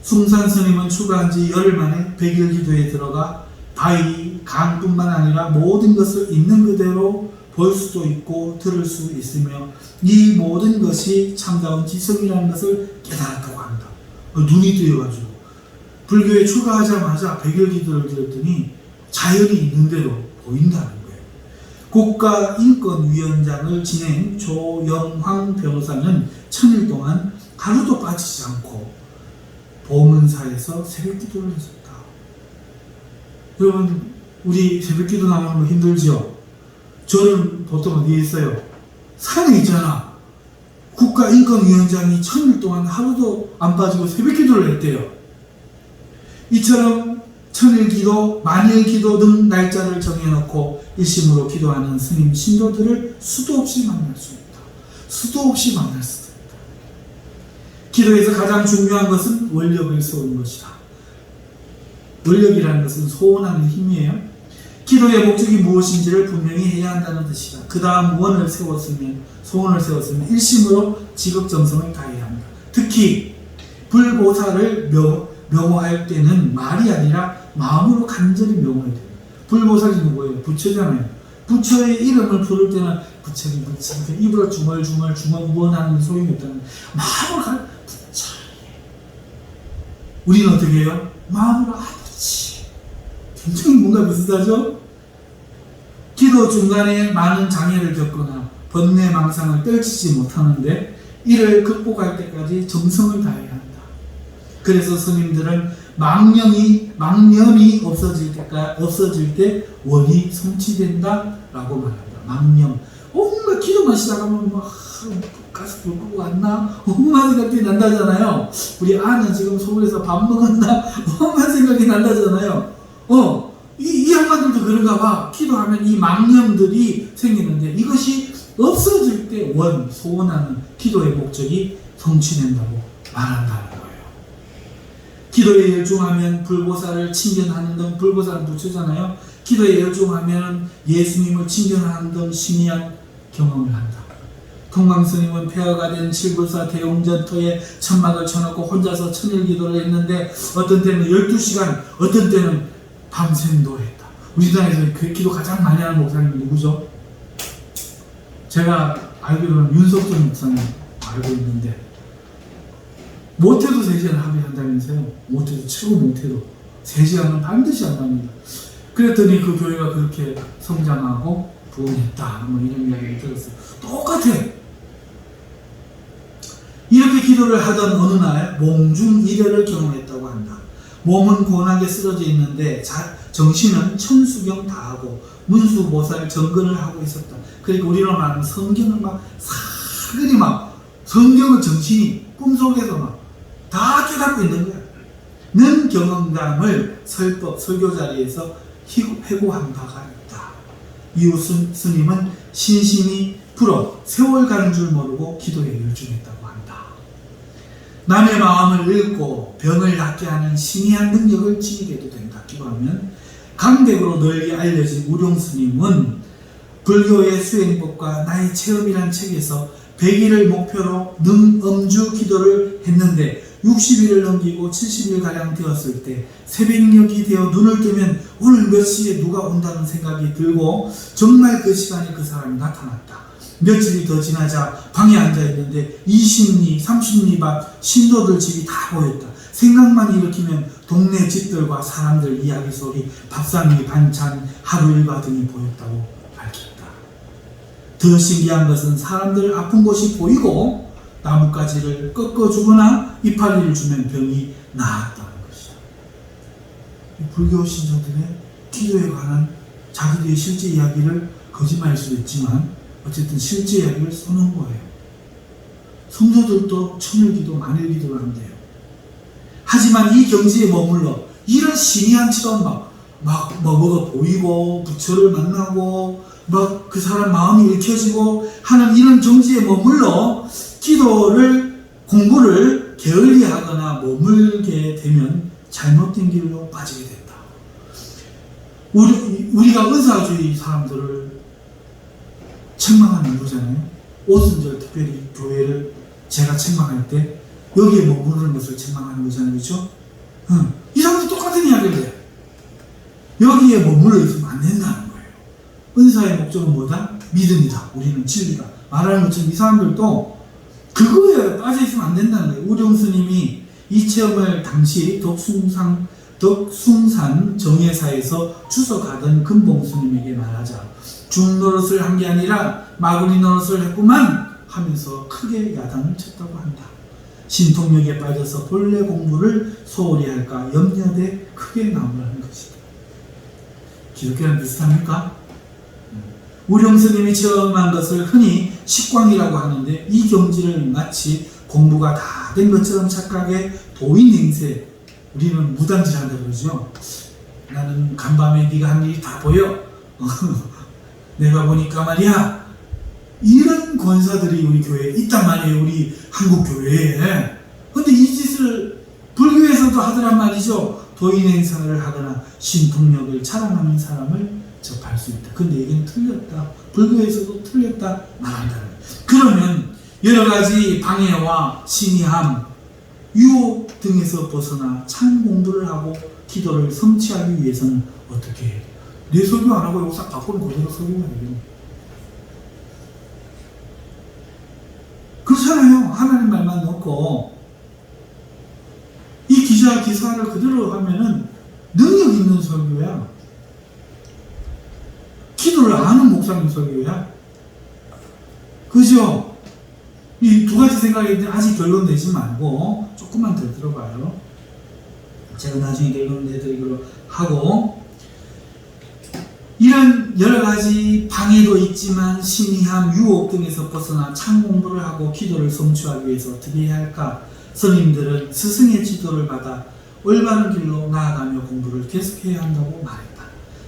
숭산 스님은 출가한 지 열흘 만에 100일 기도에 들어가 바위, 강뿐만 아니라 모든 것을 있는 그대로 볼 수도 있고 들을 수 있으며 이 모든 것이 참다운 지성이라는 것을 깨달았다고 합니다. 눈이 뜨여가지고 불교에 출가하자마자 100일 기도를 드렸더니 자연이 있는 대로 보인다는 거예요. 국가인권위원장을 지낸 조영황 변호사는 1000일 동안 하루도 빠지지 않고 보문사에서 새벽 기도를 했었다. 여러분, 우리 새벽 기도 나오는 거 힘들죠? 저는 보통 어디에 있어요? 산에 있잖아. 국가인권위원장이 1000일 동안 하루도 안 빠지고 새벽 기도를 했대요. 이처럼 1000일 기도, 만일 기도 등 날짜를 정해놓고 일심으로 기도하는 스님 신도들을 수도 없이 만날 수 있다. 수도 없이 만날 수도 있다. 기도에서 가장 중요한 것은 원력을 세우는 것이다. 원력이라는 것은 소원하는 힘이에요. 기도의 목적이 무엇인지를 분명히 해야 한다는 뜻이다. 그 다음 소원을 세웠으면 일심으로 지극정성을 다해야 합니다. 특히 불보살을 명호할 때는 말이 아니라 마음으로 간절히 명호해야 돼요. 불보살이 누구예요? 부처잖아요. 부처의 이름을 부를 때는 부처님 입으로 중얼중얼 중언부언하는 소용이 없다는 마음으로 간 부처. 우리는 어떻게 해요? 마음으로 아버지. 굉장히 뭔가 비슷하죠? 기도 중간에 많은 장애를 겪거나 번뇌망상을 떨치지 못하는데 이를 극복할 때까지 정성을 다해야 한다. 그래서 스님들은 망념이 없어질 때 원이 성취된다 라고 말한다. 망념. 뭔가 기도만 시작하면 막 가스 불 끄고 왔나? 엄마 생각이 난다잖아요. 우리 아는 지금 서울에서 밥 먹었나? 엄마 생각이 난다잖아요. 이 양반들도 그런가 봐. 기도하면 이 망념들이 생기는데 이것이 없어질 때 소원하는 기도의 목적이 성취된다고 말한다는 거예요. 기도에 열중하면 불보살을 친견하는 등, 불보살은 부처잖아요. 기도에 열중하면 예수님을 친견하는 등 신이한 경험을 한다. 통광스님은 폐허가 된 칠불사 대웅전터에 천막을 쳐놓고 혼자서 천일기도를 했는데 어떤 때는 12시간, 어떤 때는 밤샘도 했다. 우리나라에서 그 기도 가장 많이 하는 목사님이 누구죠? 제가 알기로는 윤석준 목사님 알고 있는데 못해도 3시간 합의한다면서요. 최고 못해도 3시간은 반드시 한답니다. 그랬더니 그 교회가 그렇게 성장하고 부흥했다 뭐 이런 이야기를 들었어요. 똑같아. 이렇게 기도를 하던 어느 날 몽중일해를 경험했다고 한다. 몸은 고나게 쓰러져 있는데 정신은 천수경 다 하고 문수보살 정근을 하고 있었다. 그러니까 우리로 말하면 성경을 사그리 성경을 정신이 꿈속에서 다 깨닫고 있는 거야. 는 경험담을 설교 자리에서 회고한 바가 있다. 이후 스님은 신심이 불어 세월 가는 줄 모르고 기도에 열중했다고 한다. 남의 마음을 읽고 병을 낫게 하는 신이한 능력을 지니게도 된다. 기도하면 강백으로 널리 알려진 우룡스님은 불교의 수행법과 나의 체험이란 책에서 100일을 목표로 능엄주 기도를 했는데 60일을 넘기고 70일가량 되었을 때 새벽녘이 되어 눈을 뜨면 오늘 몇 시에 누가 온다는 생각이 들고 정말 그 시간에 그 사람이 나타났다. 며칠이 더 지나자 방에 앉아있는데 20리, 30리 밖 신도들 집이 다 보였다. 생각만 일으키면 동네 집들과 사람들 이야기 소리, 밥상이 반찬, 하루 일과 등이 보였다고 밝혔다. 더 신기한 것은 사람들 아픈 곳이 보이고 나뭇가지를 꺾어주거나 이파리를 주면 병이 나았다는 것이다. 불교 신자들의 기도에 관한 자기들의 실제 이야기를 거짓말일 수도 있지만 어쨌든 실제 이야기를 써놓은 거예요. 성도들도 천일기도 만일기도를 한대요. 하지만 이 경지에 머물러 이런 신이한처럼 뭐가 보이고 부처를 만나고 그 사람 마음이 읽혀지고 하는 이런 경지에 머물러 공부를 게을리하거나 머물게 되면 잘못된 길로 빠지게 된다. 우리가 은사주의 사람들을 책망하는 이유잖아요. 오순절 특별히 교회를 제가 책망할 때 여기에 머무르는 것을 책망하는 거잖아요. 그렇죠? 이 사람도 똑같은 이야기를 해요. 여기에 머물러 있으면 안 된다는 거예요. 은사의 목적은 뭐다? 믿음이다. 우리는 진리다. 말하는 것처럼 이 사람들도 그거에 빠져있으면 안 된다는 거예요. 우룡스님이 이 체험을 당시 덕숭산 정예사에서 주석하던 금봉스님에게 말하자 중노릇을 한 게 아니라 마구니 노릇을 했구만 하면서 크게 야단을 쳤다고 한다. 신통력에 빠져서 본래 공부를 소홀히 할까 염려돼 크게 나무라는 것이다. 기독교랑 비슷합니까? 우룡스님이 체험한 것을 흔히 식광이라고 하는데 이 경지를 마치 공부가 다 된 것처럼 착각해 도인 행세, 우리는 무당질한다 그러죠. 나는 간밤에 네가 한 일이 다 보여. 내가 보니까 말이야. 이런 권사들이 우리 교회에 있단 말이에요. 우리 한국 교회에. 근데 이 짓을 불교에서도 하더란 말이죠. 도인 행사를 하거나 신통력을 자랑하는 사람을 접할 수 있다. 근데 이건 틀렸다. 불교에서도 틀렸다 말한다는 거예요. 그러면 여러 가지 방해와 신의함, 유혹 등에서 벗어나 참 공부를 하고 기도를 성취하기 위해서는 어떻게 해야 돼요? 내 설교 안 하고 요사 바꾸는 그대로 설교가 돼요. 그렇잖아요. 하나님 말만 넣고 이 기사를 그대로 하면은 능력 있는 설교야. 기도를 아는 목사님 설교야. 그죠? 이 두 가지 생각이 있는데 아직 결론 내지 말고 조금만 더 들어봐요. 제가 나중에 결론 내드리기로 하고, 이런 여러 가지 방해도 있지만 신의함, 유혹 등에서 벗어나 참 공부를 하고 기도를 성취하기 위해서 어떻게 해야 할까? 스님들은 스승의 지도를 받아 올바른 길로 나아가며 공부를 계속해야 한다고 말했다.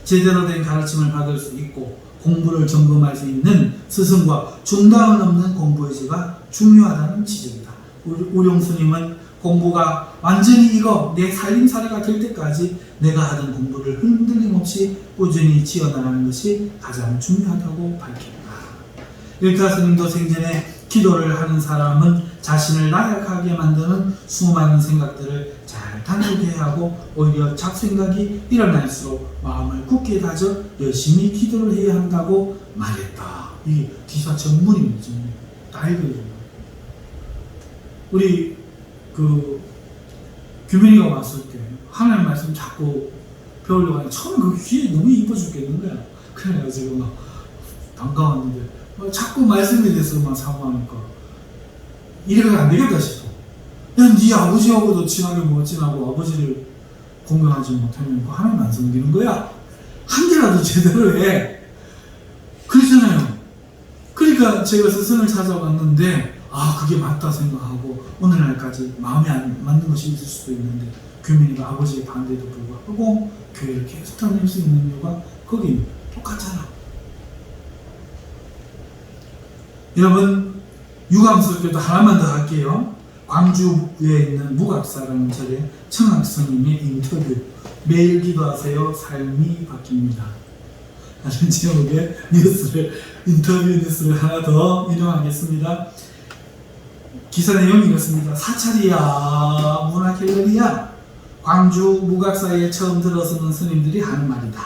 제대로 된 가르침을 받을 수 있고 공부를 점검할 수 있는 스승과 중단은 없는 공부 의지가 중요하다는 지적이다. 우룡 스님은 공부가 완전히 이거 내 살림살이가 될 때까지 내가 하던 공부를 흔들림 없이 꾸준히 지어나가는 것이 가장 중요하다고 밝혔다. 일타 스님도 생전에 기도를 하는 사람은 자신을 나약하게 만드는 수많은 생각들을 잘 단속해야 하고 오히려 잡생각이 일어날수록 마음을 굳게 다져 열심히 기도를 해야 한다고 말했다. 이 기사 전문입니다. 다 읽어요. 우리 규민이가 왔을 때 하나님 말씀 자꾸 배우려고 하는데 처음에 그 귀에 너무 이뻐 죽겠는 거야. 그래가지고 막 반가웠는데 자꾸 말씀에 대해서만 사고하니까 이래가 안 되겠다 싶어. 야, 네 아버지하고도 친하게 못 지나고 아버지를 공경하지 못하면 하나님 안 섬기는 거야. 한 개라도 제대로 해. 그러잖아요. 그러니까 제가 스승을 찾아왔는데 그게 맞다 생각하고 오늘날까지 마음에 안 맞는 것이 있을 수도 있는데 규민이가 아버지의 반대도 불구하고 교회를 계속 다닐 수 있는 이유가 거기 똑같잖아. 여러분, 유감스럽게도 하나만 더 할게요. 광주에 있는 무각사라는 절에 청학스님의 인터뷰, 매일 기도하세요 삶이 바뀝니다 라는 제목의 인터뷰 뉴스를 하나 더 인용하겠습니다. 기사 내용이 이렇습니다. 사찰이야 문화 갤러리야, 광주 무각사에 처음 들어서는 스님들이 하는 말이다.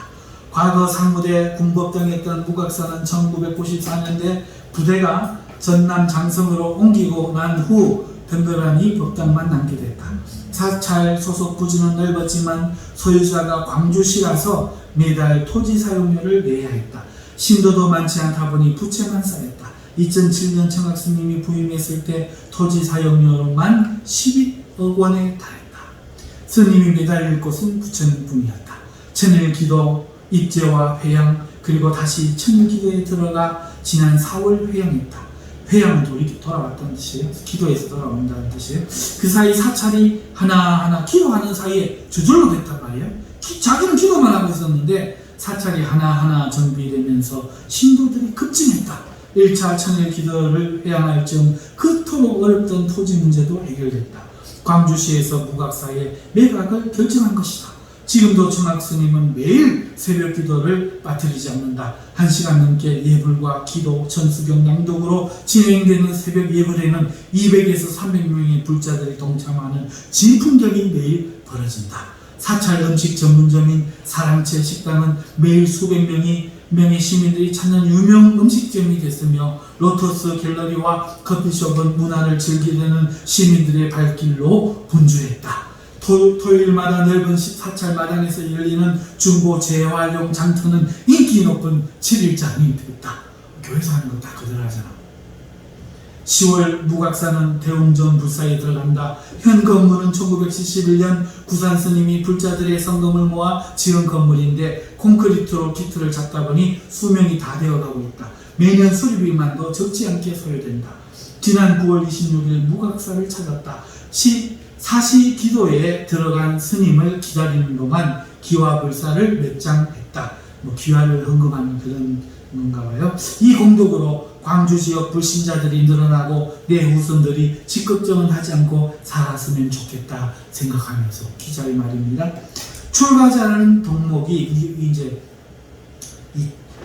과거 상무대 군법당했던 무각사는 1994년대 부대가 전남 장성으로 옮기고 난 후 덩그러니 법당만 남게 됐다. 사찰 소속 부지는 넓었지만 소유자가 광주시라서 매달 토지 사용료를 내야 했다. 신도도 많지 않다 보니 부채만 쌓였다. 2007년 청학스님이 부임했을 때 토지 사용료로만 12억 원에 달했다. 스님이 매달릴 곳은 부처님뿐이었다. 천일기도, 입제와 회양, 그리고 다시 천일기도에 들어가 지난 4월 회양했다. 회양은 돌아왔다는 뜻이에요. 기도에서 돌아온다는 뜻이에요. 그 사이 사찰이 하나하나 기도하는 사이에 저절로 됐단 말이에요. 자기는 기도만 하고 있었는데 사찰이 하나하나 정비되면서 신도들이 급증했다. 1차 천일 기도를 회양할 즈음 그토록 어렵던 토지 문제도 해결됐다. 광주시에서 무각사에 매각을 결정한 것이다. 지금도 청학스님은 매일 새벽 기도를 빠뜨리지 않는다. 1시간 넘게 예불과 기도, 천수경 낭독으로 진행되는 새벽 예불에는 200에서 300명의 불자들이 동참하는 진풍경이 매일 벌어진다. 사찰 음식 전문점인 사랑채 식당은 매일 수백 명의 시민들이 찾는 유명 음식점이 됐으며 로터스 갤러리와 커피숍은 문화를 즐기려는 시민들의 발길로 분주했다. 토요일마다 넓은 사찰 마당에서 열리는 중고 재활용 장터는 인기 높은 7일장이 되었다. 교회에서 하는 거 다 그대로 하잖아. 10월 무각사는 대웅전 불사에 들어간다. 현 건물은 1971년 구산 스님이 불자들의 성금을 모아 지은 건물인데 콘크리트로 기틀을 잡다 보니 수명이 다 되어가고 있다. 매년 수리비만도 적지 않게 소요된다. 지난 9월 26일 무각사를 찾았다. 사시 기도에 들어간 스님을 기다리는 동안 기와불사를 몇 장 했다. 기와를 헌금하는 그런 건가 봐요. 이 공덕으로 광주 지역 불신자들이 늘어나고 내 후손들이 직급정은 하지 않고 살았으면 좋겠다 생각하면서 기자의 말입니다. 출가자라는 덕목이 이제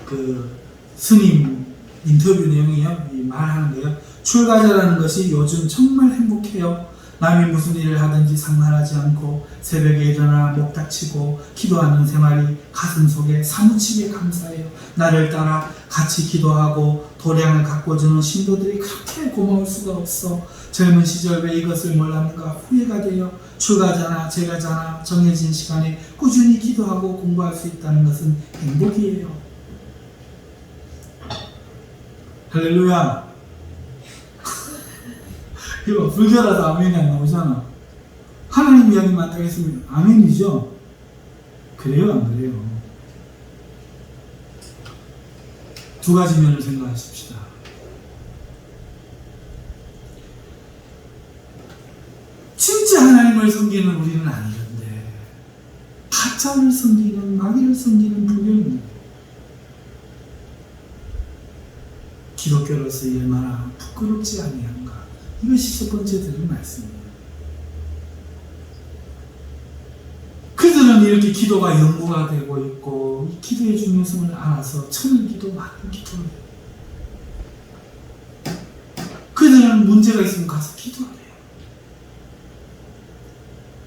그 스님 인터뷰 내용이요. 이 말하는데요. 출가자라는 것이 요즘 정말 행복해요. 남이 무슨 일을 하든지 상관하지 않고 새벽에 일어나 목 닥치고 기도하는 생활이 가슴속에 사무치게 감사해요. 나를 따라 같이 기도하고 도량을 가꿔주는 신도들이 그렇게 고마울 수가 없어. 젊은 시절 왜 이것을 몰랐는가 후회가 돼요. 출가자나 재가자나 정해진 시간에 꾸준히 기도하고 공부할 수 있다는 것은 행복이에요. 할렐루야. 이거 불교라서 아멘이 안 나오잖아. 하나님 이야기만 하겠으면 아멘이죠? 그래요, 안 그래요? 두 가지 면을 생각하십시다. 진짜 하나님을 섬기는 우리는 아니던데 가짜를 섬기는, 마귀를 섬기는 불교입니다. 기독교로서 얼마나 부끄럽지 아니한가. 이것이 첫 번째 드린 말씀입니다. 그들은 이렇게 기도가 연구가 되고 있고 이 기도의 중요성을 알아서 천일기도 많은 기도를 해요. 그들은 문제가 있으면 가서 기도를 해요.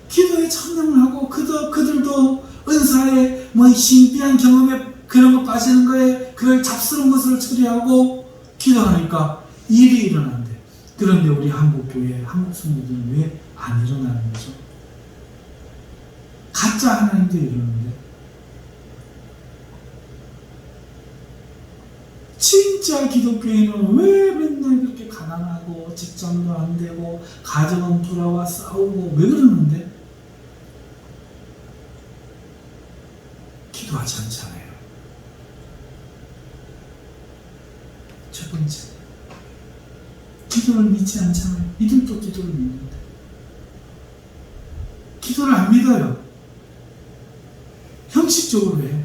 기도에 참여를 하고 그들도 은사에 신비한 경험에 그런 거 빠지는 거에 그걸 잡스러운 것을 처리하고 기도하니까 일이 일어난대. 그런데 우리 한국교회, 한국 성도들은 왜 안 일어나는 거죠? 가짜 하나님도 이러는데 진짜 기독교인은 왜 맨날 그렇게 가난하고 직장도 안 되고 가정은 불화와 싸우고 왜 그러는데 기도하지 않잖아요. 첫 번째, 기도를 믿지 않잖아요. 믿음도 기도를 믿는데 기도를 안 믿어요. 형식적으로 해요.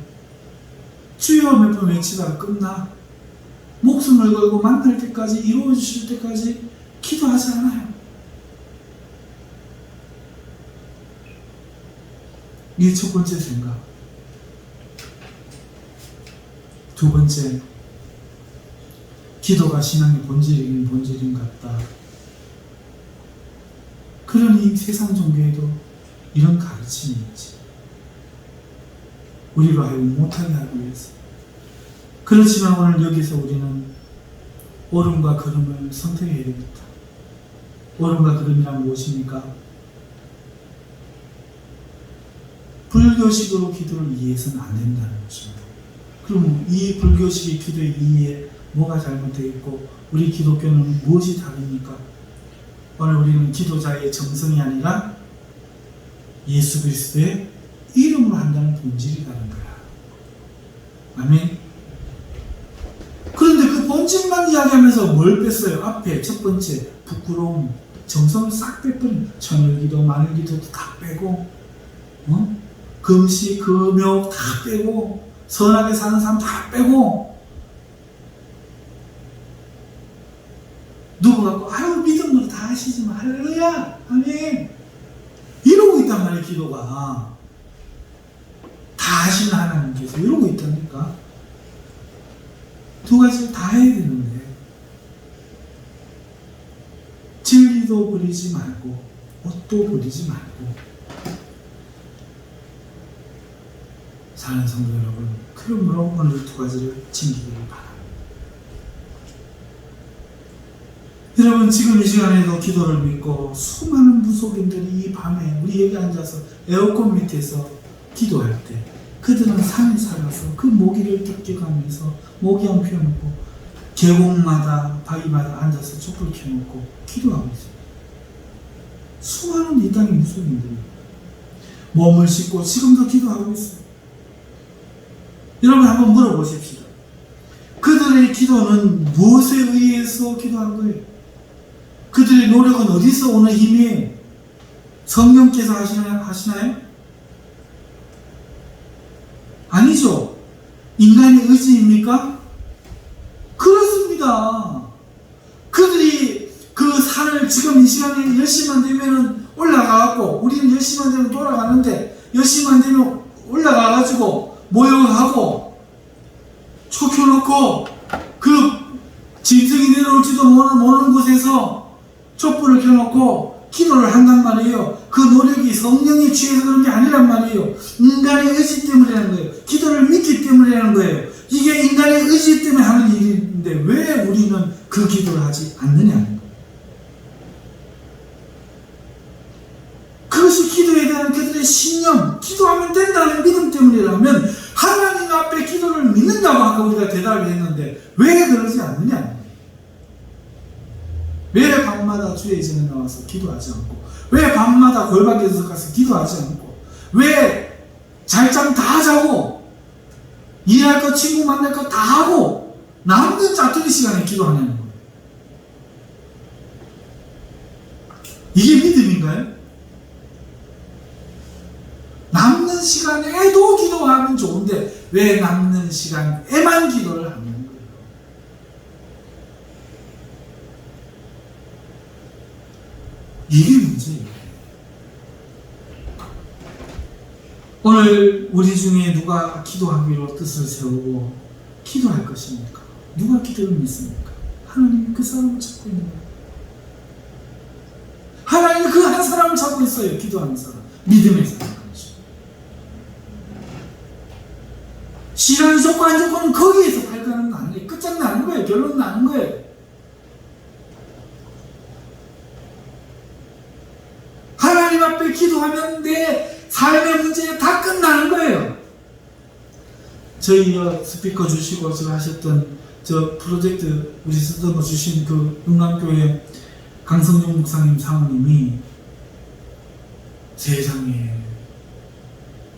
주여 몇 번 외치다가 끝나. 목숨을 걸고 만날 때까지, 이루어주실 때까지 기도하지 않아요. 이게 첫 번째 생각. 두 번째, 기도가 신앙의 본질이긴 본질인 것 같다. 그러니 세상 종교에도 이런 가르침이 있지. 우리로 하여금 못하게 하기 위해서. 그렇지만 오늘 여기서 우리는 옳음과 그름을 선택해야 되겠다. 옳음과 그름이란 무엇입니까? 불교식으로 기도를 이해해서는 안 된다는 것입니다. 그럼 이 불교식의 기도의 이해에 뭐가 잘못되어 있고 우리 기독교는 무엇이 다릅니까? 오늘 우리는 기도자의 정성이 아니라 예수 그리스도의 이름으로 한다는 본질이 다른 거야. 아멘. 그런데 그 본질만 이야기하면서 뭘 뺐어요? 앞에 첫 번째 부끄러움, 정성을 싹 빼버린 천일기도 만일기도도 다 빼고 금식, 금욕 다 빼고 선하게 사는 사람 다 빼고 누구 갖고 아유 믿음으로 다 하시지만 할렐루야 아멘 이러고 있단 말이에요. 기도가 다 하시는 하나님께서 이러고 있다니까. 두 가지를 다 해야 되는데 진리도 버리지 말고 옷도 버리지 말고 사는 성도 여러분, 그러므로 오늘 두 가지를 챙기기를 바랍니다. 여러분 지금 이 시간에도 기도를 믿고 수많은 무속인들이 이 밤에 우리 여기 앉아서 에어컨 밑에서 기도할 때 그들은 산에 살아서 그 모기를 뜯겨가면서 모기향 피워놓고 계곡마다 바위마다 앉아서 촛불 켜놓고 기도하고 있어요. 수많은 이 땅의 무속인들이 몸을 씻고 지금도 기도하고 있어요. 여러분 한번 물어보십시오. 그들의 기도는 무엇에 의해서 기도한 거예요? 그들의 노력은 어디서 오는 힘이에요? 성령께서 하시나요? 아니죠. 인간의 의지입니까? 그렇습니다. 그들이 그 산을 지금 이 시간에 10시만 되면 올라가고 우리는 10시만 되면 돌아가는데 10시만 되면 올라가가지고 모욕하고 켜놓고 그 짐승이 내려올지도 모르는 곳에서 촛불을 켜놓고 기도를 한단 말이에요. 그 노력이 성령에 취해서 그런 게 아니란 말이에요. 인간의 의지 때문에 하는 거예요. 기도를 믿기 때문에 하는 거예요. 이게 인간의 의지 때문에 하는 일인데 왜 우리는 그 기도를 하지 않느냐는 거예요. 그것이 기도에 대한 그들의 신념, 기도하면 된다는 믿음 때문이라면 하나님 앞에 기도를 믿는다고 아까 우리가 대답을 했는데 왜 그러지 않느냐? 왜 밤마다 주의 전에 나와서 기도하지 않고, 왜 밤마다 골방에서 가서 기도하지 않고, 왜 잘잠 다 자고 일할 거 친구 만날 거 다 하고 남는 짜투리 시간에 기도하냐는 거예요. 이게 믿음인가요? 남는 시간에도 기도하면 좋은데 왜 남는 시간에만 기도를 하는 거예요? 이게 문제예요. 오늘 우리 중에 누가 기도하기로 뜻을 세우고 기도할 것입니까? 누가 기도를 믿습니까? 하나님이 그 사람을 찾고 있는 거예요. 하나님이 그 한 사람을 찾고 있어요. 기도하는 사람, 믿음의 사람. 신앙이 좋고 안 좋고는 거기에서 발견은 나는 거예요. 끝장나는 거예요. 결론 나는 거예요. 하나님 앞에 기도하면 내 삶의 문제가 다 끝나는 거예요. 저희 스피커 주시고 저 하셨던 저 프로젝트 우리 쓰던 주신 그 응남교회 강성종 목사님 사모님이 세상에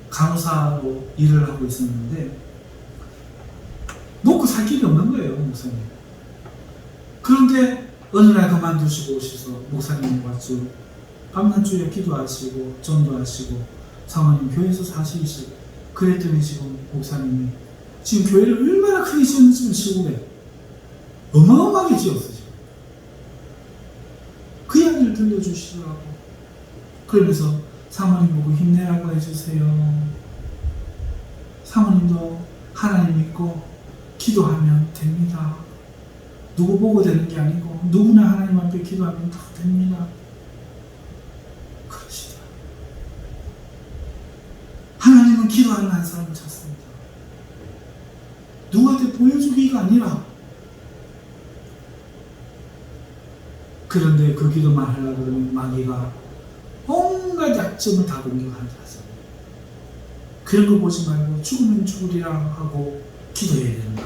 간호사로 일을 하고 있었는데 먹고 살 길이 없는 거예요, 목사님. 그런데 어느 날 그만두시고 오셔서 목사님이 왔죠. 밤낮주에 기도하시고 전도하시고 사모님 교회에서 사시고 그랬더니 지금 목사님이 지금 교회를 얼마나 크게 지었는지 시골에 어마어마하게 지었어요. 지금. 그 이야기를 들려주시더라고. 그러면서 사모님 보고 힘내라고 해주세요. 사모님도 하나님 믿고 기도하면 됩니다. 누구 보고 되는 게 아니고 누구나 하나님 앞에 기도하면 다 됩니다. 그러시다. 하나님은 기도하는 한 사람을 찾습니다. 누구한테 보여주기가 아니라. 그런데 그 기도만 하려고 그러면 마귀가 온갖 약점을 다 공격한다. 그런 거 보지 말고 죽으면 죽으리라 하고 기도해야 된다.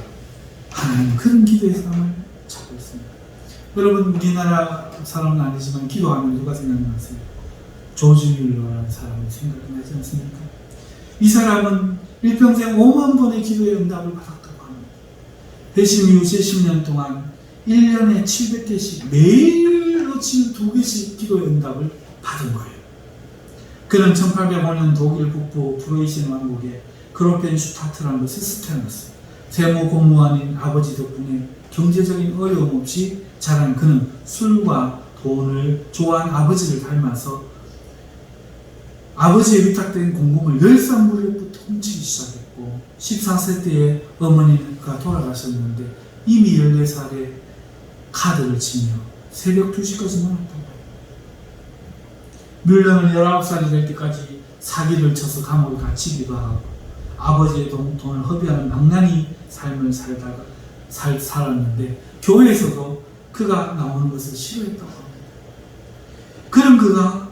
하나님은 그런 기도의 사람을 찾고 있습니다. 여러분 우리나라 사람은 아니지만 기도하면 누가 생각나세요? 조지 뮬러라는 사람이 생각이 나지 않습니까? 이 사람은 일평생 5만 번의 기도의 응답을 받았다고 합니다. 회심 이후 70년 동안 1년에 700개씩 매일 놓치는 2개씩 기도의 응답을 받은 거예요. 그는 1805년 독일 북부 프로이센 왕국의 그로펜슈타트라는 곳에 태어났어요. 세무 공무원인 아버지 덕분에 경제적인 어려움 없이 자란 그는 술과 돈을 좋아하는 아버지를 닮아서 아버지의 위탁된 공금을 10살 무렵부터 훔치기 시작했고 14세 때에 어머니가 돌아가셨는데 이미 14살에 카드를 치며 새벽 2시까지 놀았다고. 뮬러는 19살이 될 때까지 사기를 쳐서 감옥에 갇히기도 하고 아버지의 돈을 허비하는 망나니 삶을 살았는데 교회에서도 그가 나오는 것을 싫어했다고 합니다. 그런 그가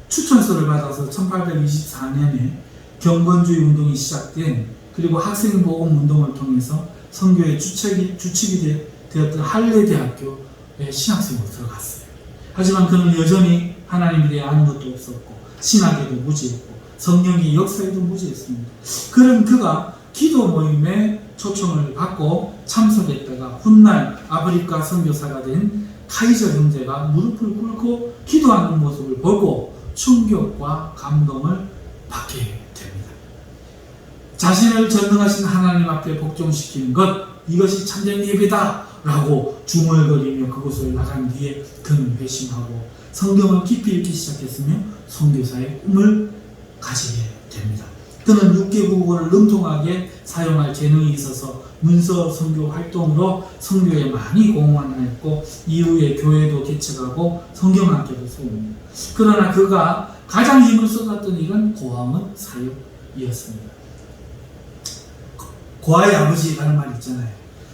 추천서를 받아서 1824년에 경건주의 운동이 시작된 그리고 학생보험 운동을 통해서 선교의 주축이 되었던 할레 대학교에 신학생으로 들어갔어요. 하지만 그는 여전히 하나님에 대해 아는 것도 없었고 신학에도 무지했고 성령의 역사에도 무지했습니다. 그런 그가 기도 모임에 초청을 받고 참석했다가 훗날 아프리카 선교사가 된 카이저 형제가 무릎을 꿇고 기도하는 모습을 보고 충격과 감동을 받게 됩니다. 자신을 전능하신 하나님 앞에 복종시키는 것, 이것이 참된 예배다 라고 중얼거리며 그곳을 나간 뒤에 그는 회심하고 성경을 깊이 읽기 시작했으며 선교사의 꿈을 가지게 됩니다. 그는 6개국어를 능통하게 사용할 재능이 있어서 문서 선교 활동으로 선교에 많이 공헌했고 이후에 교회도 개척하고 성경학교도 세웁니다. 그러나 그가 가장 힘을 쏟았던 일은 고아원 사역이었습니다. 고아의 아버지라는 말 있잖아요.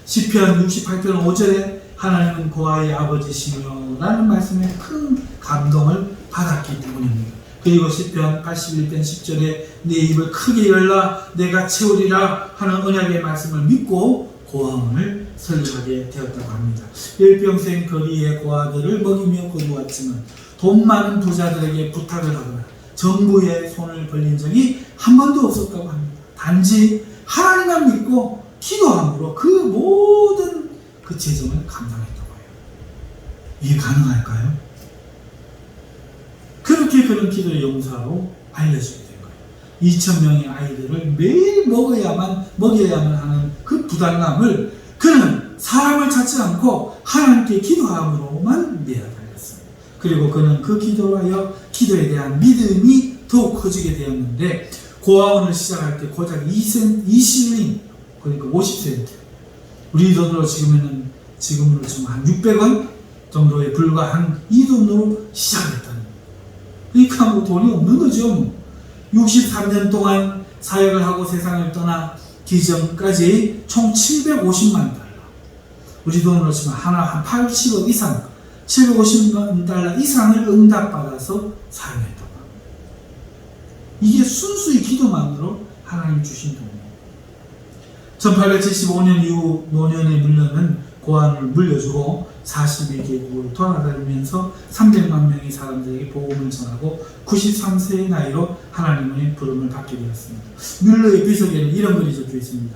시편 68편 5절에 하나님은 고아의 아버지시며 라는 말씀에 큰 감동을 받았기 때문입니다. 그리고 시편 81편 10절에 내 입을 크게 열라 내가 채우리라 하는 언약의 말씀을 믿고 고아원을 설립하게 되었다고 합니다. 일평생 거리의 고아들을 먹이며 거두었지만 돈 많은 부자들에게 부탁을 하거나 정부의 손을 벌린 적이 한 번도 없었다고 합니다. 단지 하나님만 믿고 기도함으로 그 모든 그 재정을 감당했다고 해요. 이게 가능할까요? 그렇게 그런 기도의 용사로 알려지게 된 거예요. 2,000명의 아이들을 매일 먹여야만 하는 그 부담감을 그는 사람을 찾지 않고 하나님께 기도함으로만 내어달렸습니다. 그리고 그는 그 기도로 하여 기도에 대한 믿음이 더욱 커지게 되었는데 고아원을 시작할 때 고작 20인 그러니까 50센트 우리 돈으로 지금으로 지금 한 600원 정도에 불과한 이 돈으로 시작했다는 거예요. 그러니까 뭐 돈이 없는 거죠. 63년 동안 사역을 하고 세상을 떠나 기전까지 총 750만 달러. 우리 돈으로 치면 한 80억 이상, 750만 달러 이상을 응답받아서 사용했다고 합니다. 이게 순수히 기도만으로 하나님 주신 돈이에요. 1875년 이후 노년의 물려는 고아원을 물려주고 41개국을 돌아다니면서 300만 명의 사람들에게 복음을 전하고 93세의 나이로 하나님의 부름을 받게 되었습니다. 뮬러의 비석에는 이런 글이 적혀 있습니다.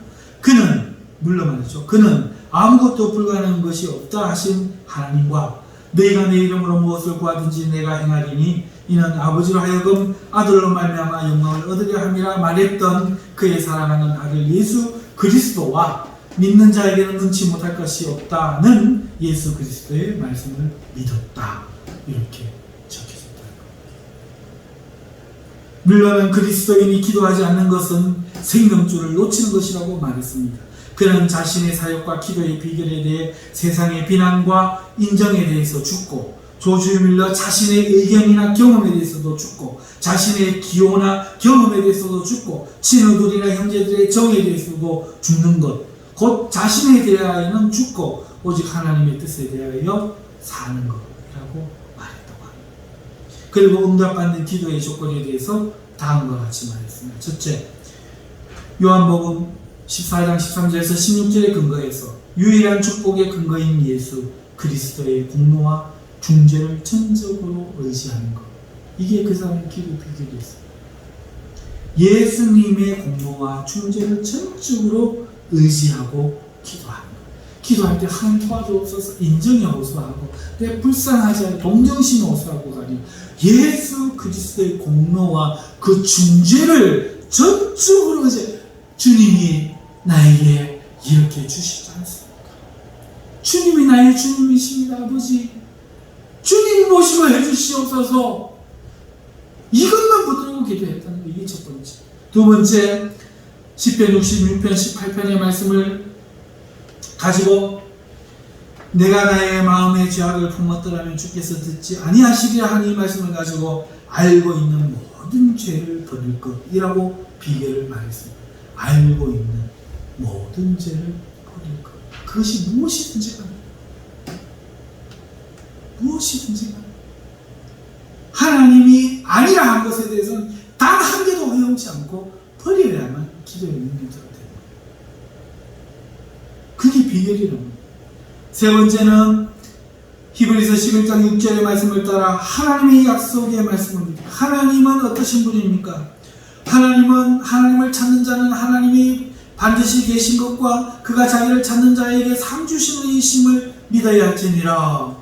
물러 말이죠. 그는 아무것도 불가능한 것이 없다 하신 하나님과 너희가 내 이름으로 무엇을 구하든지 내가 행하리니 이는 아버지로 하여금 아들로 말미암아 영광을 얻으려 함이라 말했던 그의 사랑하는 아들 예수 그리스도와 믿는 자에게는 능치 못할 것이 없다는 예수 그리스도의 말씀을 믿었다. 이렇게 적혀졌다는 겁니다. 물론 그리스도인이 기도하지 않는 것은 생명줄을 놓치는 것이라고 말했습니다. 그는 자신의 사역과 기도의 비결에 대해 세상의 비난과 인정에 대해서 죽고 조지 밀러 자신의 의견이나 경험에 대해서도 죽고 자신의 기호나 경험에 대해서도 죽고 친구들이나 형제들의 정에 대해서도 죽는 것 곧 자신에 대하여는 죽고 오직 하나님의 뜻에 대하여 사는 것이라고 말했다고 합니다. 그리고 응답받는 기도의 조건에 대해서 다음과 같이 말했습니다. 첫째, 요한복음 14장 13절에서 16절에 근거해서 유일한 축복의 근거인 예수 그리스도의 공로와 중재를 전적으로 의지하는 것. 이게 그 사람의 기도 비결이었어요. 예수님의 공로와 중재를 전적으로 의지하고 기도하는 것. 기도할 때 하나님 도와주옵소서 인정이 호소하고 내 불쌍하지 않은 동정심이 호소하고 가니 예수 그리스도의 공로와 그 중재를 전적으로 이제 주님이 나에게 이렇게 주시지 않습니까? 주님이 나의 주님이십니다. 아버지 주님 모시고 해주시옵소서. 이것만 붙들고 기도했다는 게 이게 첫 번째. 두 번째, 시편 66편 18편의 말씀을 가지고 내가 나의 마음의 죄악을 품었더라면 주께서 듣지 아니하시리라 하는 이 말씀을 가지고 알고 있는 모든 죄를 버릴 것이라고 비결을 말했습니다. 알고 있는 모든 죄를 버릴 것. 그것이 무엇이든지 간에 무엇이든지 간에 하나님이 아니라 한 것에 대해서는 단 한 개도 허용치 않고 버려야만 기도의 능력자가 되는 거예요. 그게 비결이랍니다. 세 번째는 히브리서 11장 6절의 말씀을 따라 하나님의 약속의 말씀을 믿습니다. 하나님은 어떠신 분입니까? 하나님을 찾는 자는 하나님이 반드시 계신 것과 그가 자기를 찾는 자에게 상 주시는 이심을 믿어야 할지니라.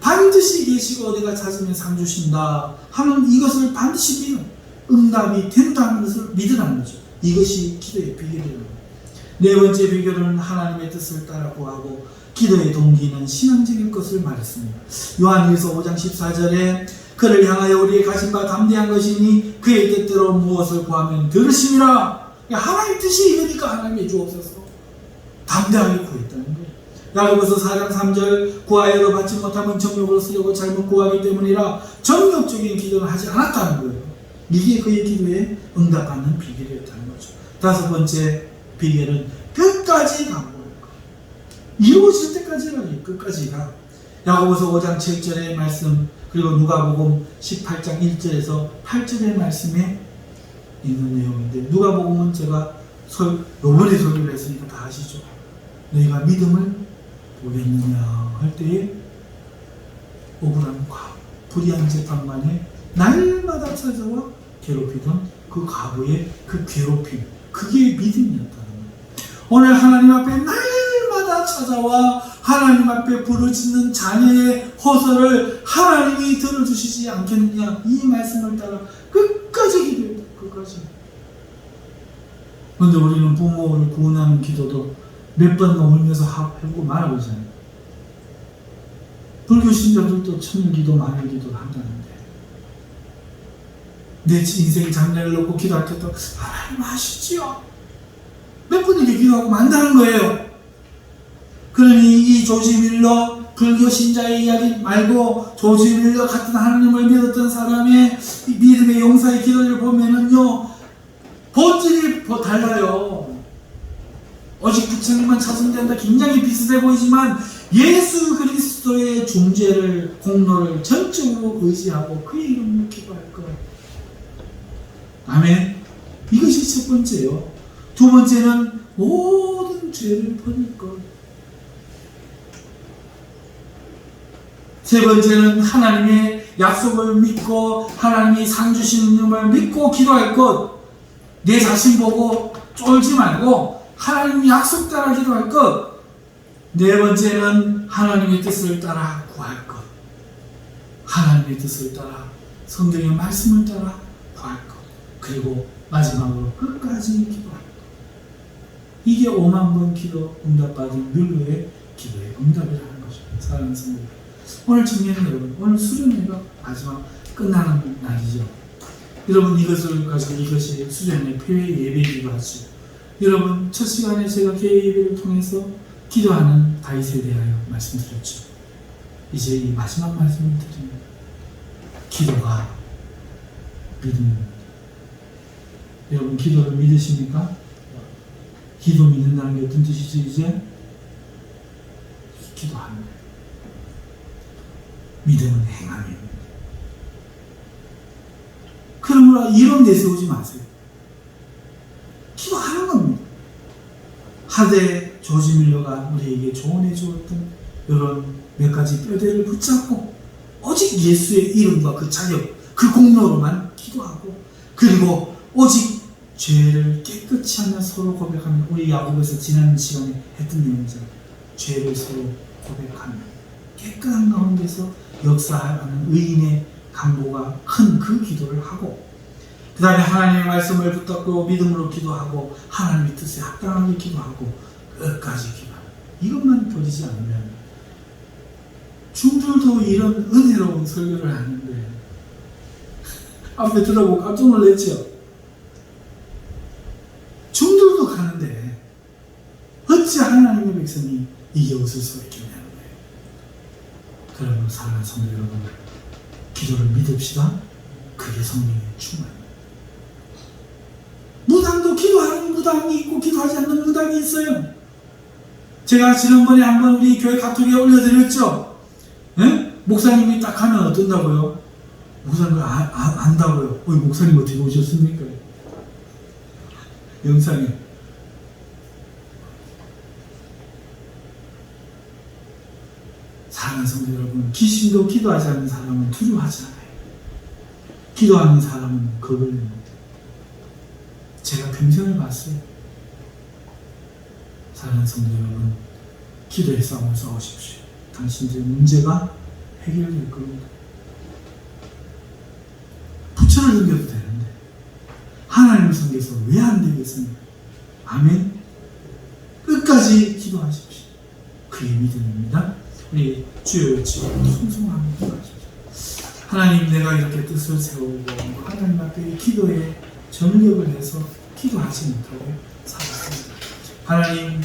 반드시 계시고 내가 찾으면 상 주신다 하는 이것을 반드시 믿는 응답이 된다는 것을 믿으라는 거죠. 이것이 기도의 비결이라고. 네 번째 비결은 하나님의 뜻을 따라 구하고 기도의 동기는 신앙적인 것을 말했습니다. 요한일서 5장 14절에 그를 향하여 우리의 가진 바 담대한 것이니 그의 뜻대로 무엇을 구하면 들으심이라. 하나님 뜻이 이거니까 하나님의 주옵소서. 담대하게 구했다는 거예요. 야고보서 4장 3절 구하여도 받지 못하면 정욕으로 쓰려고 잘못 구하기 때문이라 정욕적인 기도를 하지 않았다는 거예요. 이게 그의 기도에 응답받는 비결이었다는 거죠. 다섯 번째 비결은 끝까지 간구하는 거. 이루어질 때까지 가요. 끝까지가. 야고보서 5장 7절의 말씀, 그리고 누가복음 18장 1절에서 8절의 말씀에 있는 내용인데, 누가복음은 제가 요번에 설교를 했으니까 다 아시죠. 너희가 믿음을 보겠느냐 할 때에 억울함과 불의한 재판관에 날마다 찾아와 괴롭히던 그 과부의 그 괴롭힘, 그게 믿음이었다는 거예요. 오늘 하나님 앞에 날마다 찾아와 하나님 앞에 부르짖는 자녀의 호소를 하나님이 들어주시지 않겠느냐, 이 말씀을 따라 끝까지 기도했다. 끝까지. 그런데 우리는 부모를 구원하는 기도도 몇 번 울면서 해보고 말아보잖아요. 불교 신자들도 천일기도 만일기도를 한다는데, 내 인생 장래를 놓고 기도할 때도 하나님 아시지요? 몇 번 이렇게 기도하고 만다는 거예요. 그러니 이 조지 밀러 불교 신자의 이야기 말고 조지 밀러 같은 하나님을 믿었던 사람의 믿음의 용사의 기도를 보면은요, 본질이 달라요. 오직 부처님만 찾으면 된다. 굉장히 비슷해 보이지만 예수 그리스도의 중재를, 공로를 전적으로 의지하고 그의 이름으로 기도할 것. 아멘. 이것이 첫 번째요. 두 번째는 모든 죄를 버릴 것. 세 번째는 하나님의 약속을 믿고 하나님이 상 주시는 점을 믿고 기도할 것. 내 자신 보고 쫄지 말고 하나님 약속 따라 기도할 것. 네 번째는 하나님의 뜻을 따라 구할 것. 하나님의 뜻을 따라 성경의 말씀을 따라 구할 것. 그리고 마지막으로 끝까지 기도할 것. 이게 5만 번 기도 응답받은 율로의 기도의 응답이라는 거죠. 사랑하는 성도, 오늘 청년들 여러분, 오늘 수련회가 마지막 끝나는 날이죠. 여러분, 이것을 가지고 이것이 수련회 폐회 예배이기도 하죠. 여러분, 첫 시간에 제가 개회 예배를 통해서 기도하는 다윗에 대하여 말씀드렸죠. 이제 이 마지막 말씀을 드립니다. 기도가 믿음입니다. 여러분, 기도를 믿으십니까? 기도 믿는다는 게 어떤 뜻이죠? 이제 기도하는 거예요. 믿음은 행함입니다. 그러므로 이론 내세우지 마세요. 기도하는 겁니다. 하대 조지 밀러가 우리에게 조언해 주었던 이런 몇 가지 뼈대를 붙잡고 오직 예수의 이름과 그 자격, 그 공로로만 기도하고, 그리고 오직 죄를 깨끗이 하며 서로 고백하며, 우리 야고보에서 지난 시간에 했던 내용이잖아요. 죄를 서로 고백하며 깨끗한 가운데서 역사하는 의인의 간구가 큰 그 기도를 하고, 그 다음에 하나님의 말씀을 붙잡고 믿음으로 기도하고 하나님의 뜻에 합당하게 기도하고 끝까지 기도하고, 이것만 버리지 않으면 중들도 이런 은혜로운 설교를 하는데 앞에 들어보고 깜짝 놀랐죠. 중들도 가는데 어찌 하나님의 백성이 이게 웃을 수가 있겠냐는 거예요. 그러면 사랑하는 성도 여러분, 기도를 믿읍시다. 그게 성령의 충만입니다. 무당도 기도하는 무당이 있고 기도하지 않는 무당이 있어요. 제가 지난번에 한번 우리 교회 카톡에 올려드렸죠. 네? 목사님이 딱 하면 어떤다고요? 목사님 안다고요. 목사님 어떻게 오셨습니까? 영상에. 사랑하는 성도 여러분, 귀신도 기도하지 않는 사람은 두려워하지 않아요. 기도하는 사람은 겁을 냅니다. 제가 평생을 봤어요. 사랑하는 성도 여러분, 기도의 싸움을 싸우십시오. 당신들의 문제가 해결될 겁니다. 부처를 섬겨도 되는데 하나님을 섬겨서 왜 안 되겠습니까? 아멘. 끝까지 기도하십시오. 그게 믿음입니다. 우리 주여 외치고 송송하게 기도하십시오. 하나님, 내가 이렇게 뜻을 세우고 하나님 앞에 기도에 전력을 해서 기도하지 못하고 살았습니다. 하나님,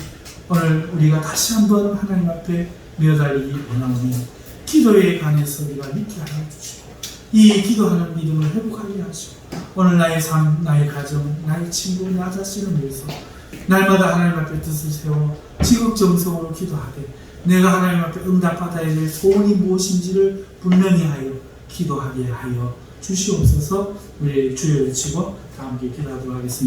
오늘 우리가 다시 한번 하나님 앞에 매어달리기 원하오니 기도에 관해서 우리가 믿게 하여 주시고 이 기도하는 믿음을 회복하게 하시고 오늘 나의 삶, 나의 가정, 나의 친구, 나 자신을 위해서 날마다 하나님 앞에 뜻을 세워 지극정성으로 기도하되 내가 하나님 앞에 응답받아야 될 소원이 무엇인지를 분명히 하여 기도하게 하여 주시옵소서. 우리 주여 외치고 다 함께 기도하도록 하겠습니다.